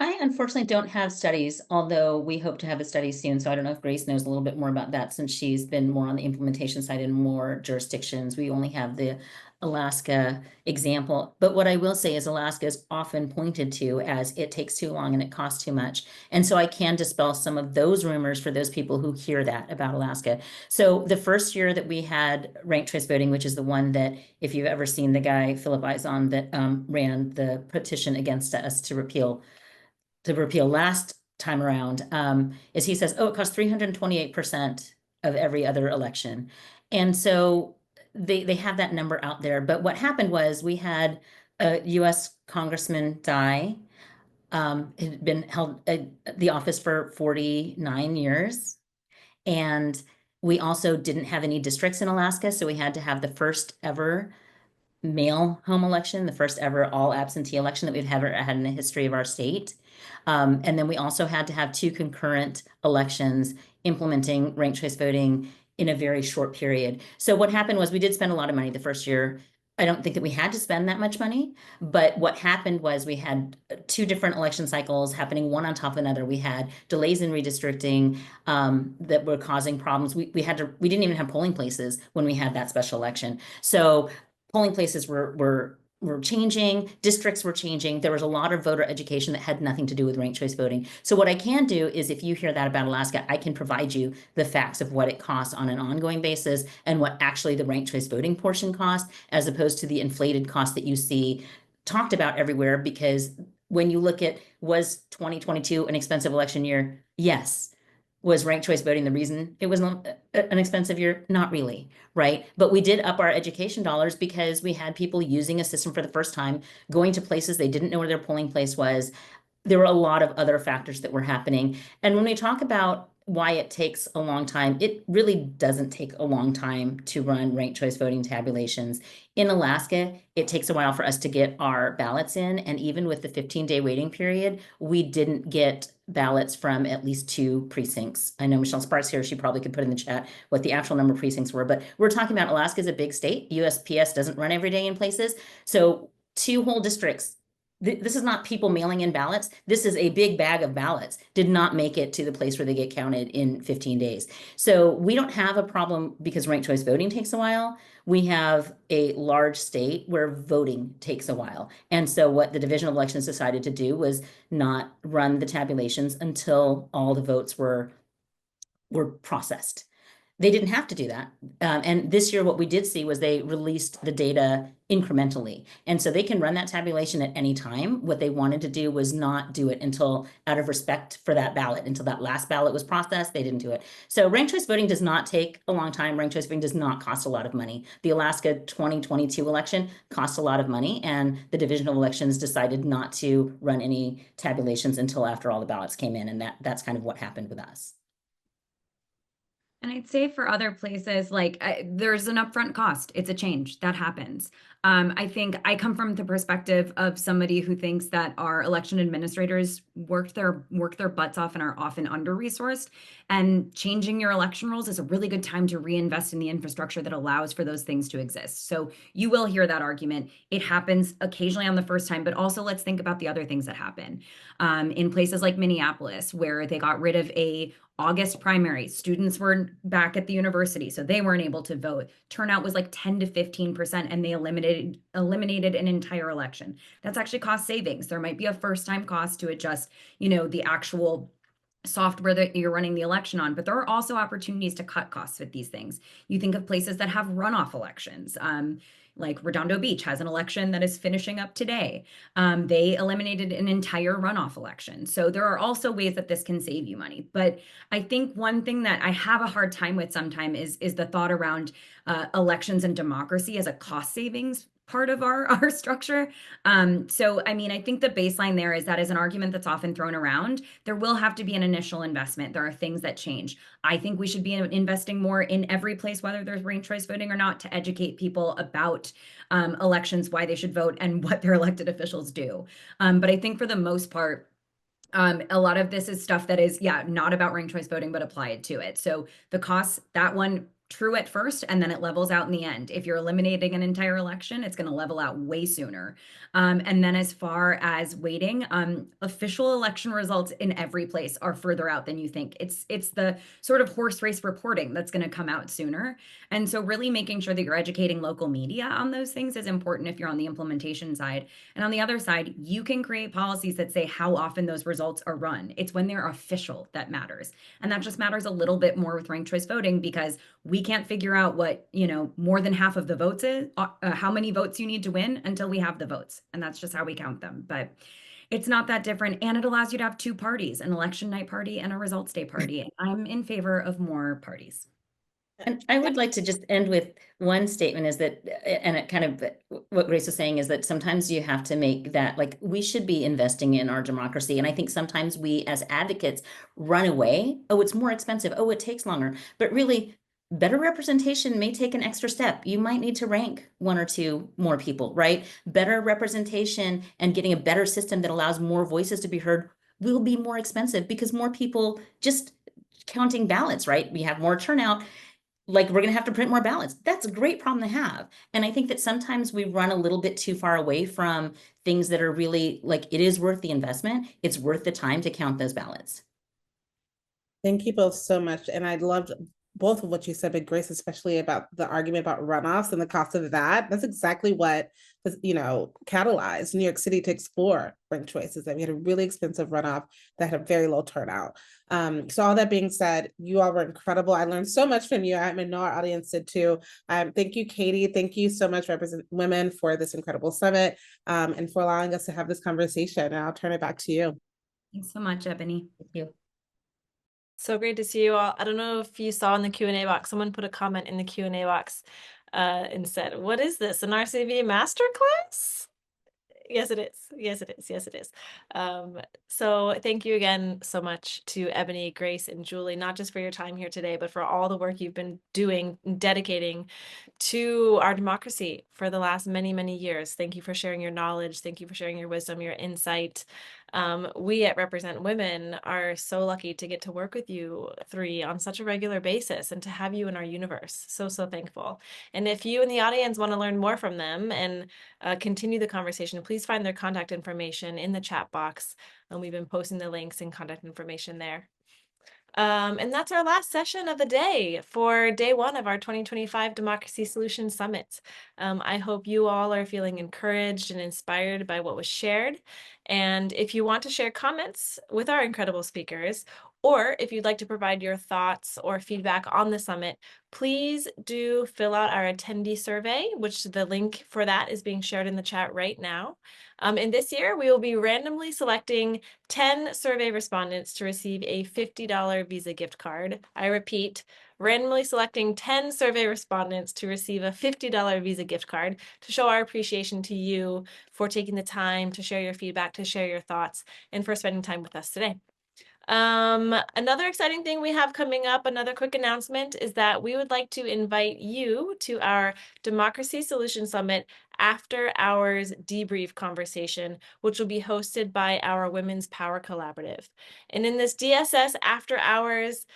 I unfortunately don't have studies, although we hope to have a study soon. So I don't know if Grace knows a little bit more about that, since she's been more on the implementation side in more jurisdictions. We only have the Alaska example. But what I will say is Alaska is often pointed to as it takes too long and it costs too much. And so I can dispel some of those rumors for those people who hear that about Alaska. So the first year that we had ranked choice voting, which is the one that, if you've ever seen the guy Philip Izon that ran the petition against us to repeal last time around, is he says, it costs 328% of every other election. And so they have that number out there. But what happened was we had a US congressman die, had been held the office for 49 years. And we also didn't have any districts in Alaska. So we had to have the first ever mail home election, the first ever all absentee election that we've ever had in the history of our state. And then we also had to have 2 concurrent elections implementing ranked choice voting in a very short period. So what happened was we did spend a lot of money the first year. I don't think that we had to spend that much money, but what happened was we had two different election cycles happening one on top of another. We had delays in redistricting that were causing problems. We didn't even have polling places when we had that special election. So polling places were changing, districts were changing. There was a lot of voter education that had nothing to do with ranked choice voting. So what I can do is, if you hear that about Alaska, I can provide you the facts of what it costs on an ongoing basis and what actually the ranked choice voting portion costs, as opposed to the inflated cost that you see talked about everywhere. Because when you look at, was 2022 an expensive election year? Yes. Was ranked choice voting the reason it was an expensive year? Not really, right? But we did up our education dollars because we had people using a system for the first time, going to places they didn't know where their polling place was. There were a lot of other factors that were happening. And when we talk about why it takes a long time, it really doesn't take a long time to run ranked choice voting tabulations. In Alaska, it takes a while for us to get our ballots in. And even with the 15-day waiting period, we didn't get ballots from at least 2 precincts. I know Michelle Sparks here, she probably could put in the chat what the actual number of precincts were, but we're talking about Alaska is a big state. USPS doesn't run every day in places. So 2 whole districts, this is not people mailing in ballots. This is a big bag of ballots, did not make it to the place where they get counted in 15 days. So we don't have a problem because ranked choice voting takes a while. We have a large state where voting takes a while. And so what the Division of Elections decided to do was not run the tabulations until all the votes were processed. They didn't have to do that. And this year, what we did see was they released the data incrementally. And so they can run that tabulation at any time. What they wanted to do was not do it until, out of respect for that ballot, until that last ballot was processed, they didn't do it. So ranked choice voting does not take a long time. Ranked choice voting does not cost a lot of money. The Alaska 2022 election cost a lot of money, and the Division of Elections decided not to run any tabulations until after all the ballots came in. And that's kind of what happened with us. And I'd say for other places, like there's an upfront cost. It's a change that happens. I think I come from the perspective of somebody who thinks that our election administrators work their butts off and are often under-resourced. And changing your election rules is a really good time to reinvest in the infrastructure that allows for those things to exist. So you will hear that argument. It happens occasionally on the first time, but also let's think about the other things that happen. In places like Minneapolis, where they got rid of a August primary, students were back at the university, so they weren't able to vote. Turnout was like 10 to 15%, and they eliminated an entire election. That's actually cost savings. There might be a first-time cost to adjust, the actual software that you're running the election on, but there are also opportunities to cut costs with these things. You think of places that have runoff elections. Like Redondo Beach has an election that is finishing up today. They eliminated an entire runoff election. So there are also ways that this can save you money. But I think one thing that I have a hard time with sometimes is the thought around elections and democracy as a cost savings part of our structure. So, I mean, I think the baseline there is that is an argument that's often thrown around. There will have to be an initial investment. There are things that change. I think we should be investing more in every place, whether there's ranked choice voting or not, to educate people about elections, why they should vote, and what their elected officials do. But I think for the most part, a lot of this is stuff that is, not about ranked choice voting, but applied to it. So the costs, that one, true at first, and then it levels out in the end. If you're eliminating an entire election, it's going to level out way sooner. And then as far as waiting, official election results in every place are further out than you think. It's the sort of horse race reporting that's going to come out sooner. And so really making sure that you're educating local media on those things is important if you're on the implementation side. And on the other side, you can create policies that say how often those results are run. It's when they're official that matters. And that just matters a little bit more with ranked choice voting, because we can't figure out what, more than half of the votes is, how many votes you need to win until we have the votes. And that's just how we count them. But it's not that different. And it allows you to have 2 parties, an election night party and a results day party. And I'm in favor of more parties. And I would like to just end with one statement, is that, and it kind of what Grace was saying, is that sometimes you have to make that, like, we should be investing in our democracy. And I think sometimes we as advocates run away. Oh, it's more expensive. Oh, it takes longer. But really, better representation may take an extra step. You might need to rank 1 or 2 more people, right? Better representation and getting a better system that allows more voices to be heard will be more expensive, because more people just counting ballots, right? We have more turnout. like we're going to have to print more ballots. That's a great problem to have. And I think that sometimes we run a little bit too far away from things that are really like, it is worth the investment. It's worth the time to count those ballots. Thank you both so much. And I loved both of what you said, but Grace, especially about the argument about runoffs and the cost of that. That's exactly what, catalyzed New York City to explore ranked choices. That we had a really expensive runoff that had a very low turnout. So all that being said, you all were incredible. I learned so much from you. I know our audience did too. Thank you, Katie. Thank you so much, Represent Women, for this incredible summit, and for allowing us to have this conversation. And I'll turn it back to you. Thanks so much, Ebony. Thank you. So great to see you all. I don't know if you saw in the Q&A box, someone put a comment in the Q&A box and said, what is this, an RCV masterclass? Yes, it is. Yes, it is. Yes, it is. So thank you again so much to Ebony, Grace, and Julie, not just for your time here today, but for all the work you've been doing, dedicating to our democracy for the last many, many years. Thank you for sharing your knowledge. Thank you for sharing your wisdom, your insight. We at Represent Women are so lucky to get to work with you three on such a regular basis and to have you in our universe. So, so thankful. And if you in the audience want to learn more from them and continue the conversation, please find their contact information in the chat box. And we've been posting the links and contact information there. And that's our last session of the day for day one of our 2025 Democracy Solutions Summit. I hope you all are feeling encouraged and inspired by what was shared. And if you want to share comments with our incredible speakers, or if you'd like to provide your thoughts or feedback on the summit, please do fill out our attendee survey, which the link for that is being shared in the chat right now. And this year, we will be randomly selecting 10 survey respondents to receive a $50 Visa gift card. I repeat, randomly selecting 10 survey respondents to receive a $50 Visa gift card to show our appreciation to you for taking the time to share your feedback, to share your thoughts, and for spending time with us today. Another exciting thing we have coming up, another quick announcement, is that we would like to invite you to our Democracy Solutions Summit after hours debrief conversation, which will be hosted by our Women's Power Collaborative. And in this DSS after hours,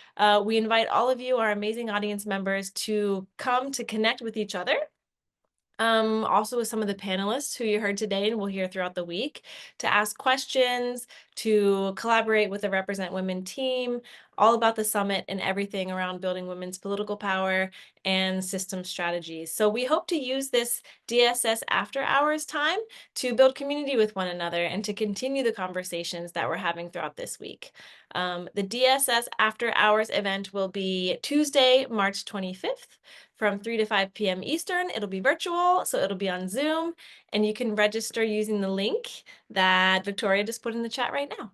we invite all of you, our amazing audience members, to come to connect with each other. Also with some of the panelists who you heard today and we'll hear throughout the week, to ask questions, to collaborate with the Represent Women team, all about the summit and everything around building women's political power and system strategies. So we hope to use this DSS after hours time to build community with one another and to continue the conversations that we're having throughout this week. The DSS after hours event will be Tuesday, March 25th. From 3 to 5 p.m. Eastern. It'll be virtual, so it'll be on Zoom, and you can register using the link that Victoria just put in the chat right now.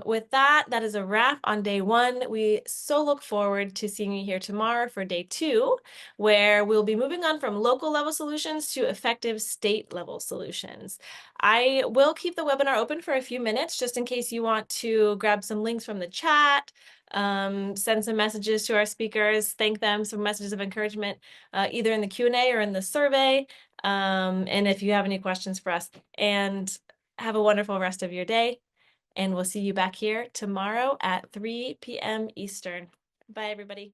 With that, that is a wrap on day one. We so look forward to seeing you here tomorrow for day two, where we'll be moving on from local level solutions to effective state level solutions. I will keep the webinar open for a few minutes just in case you want to grab some links from the chat, send some messages to our speakers, thank them, some messages of encouragement, either in the Q&A or in the survey. And if you have any questions for us, and have a wonderful rest of your day. And we'll see you back here tomorrow at 3 p.m. Eastern. Bye, everybody.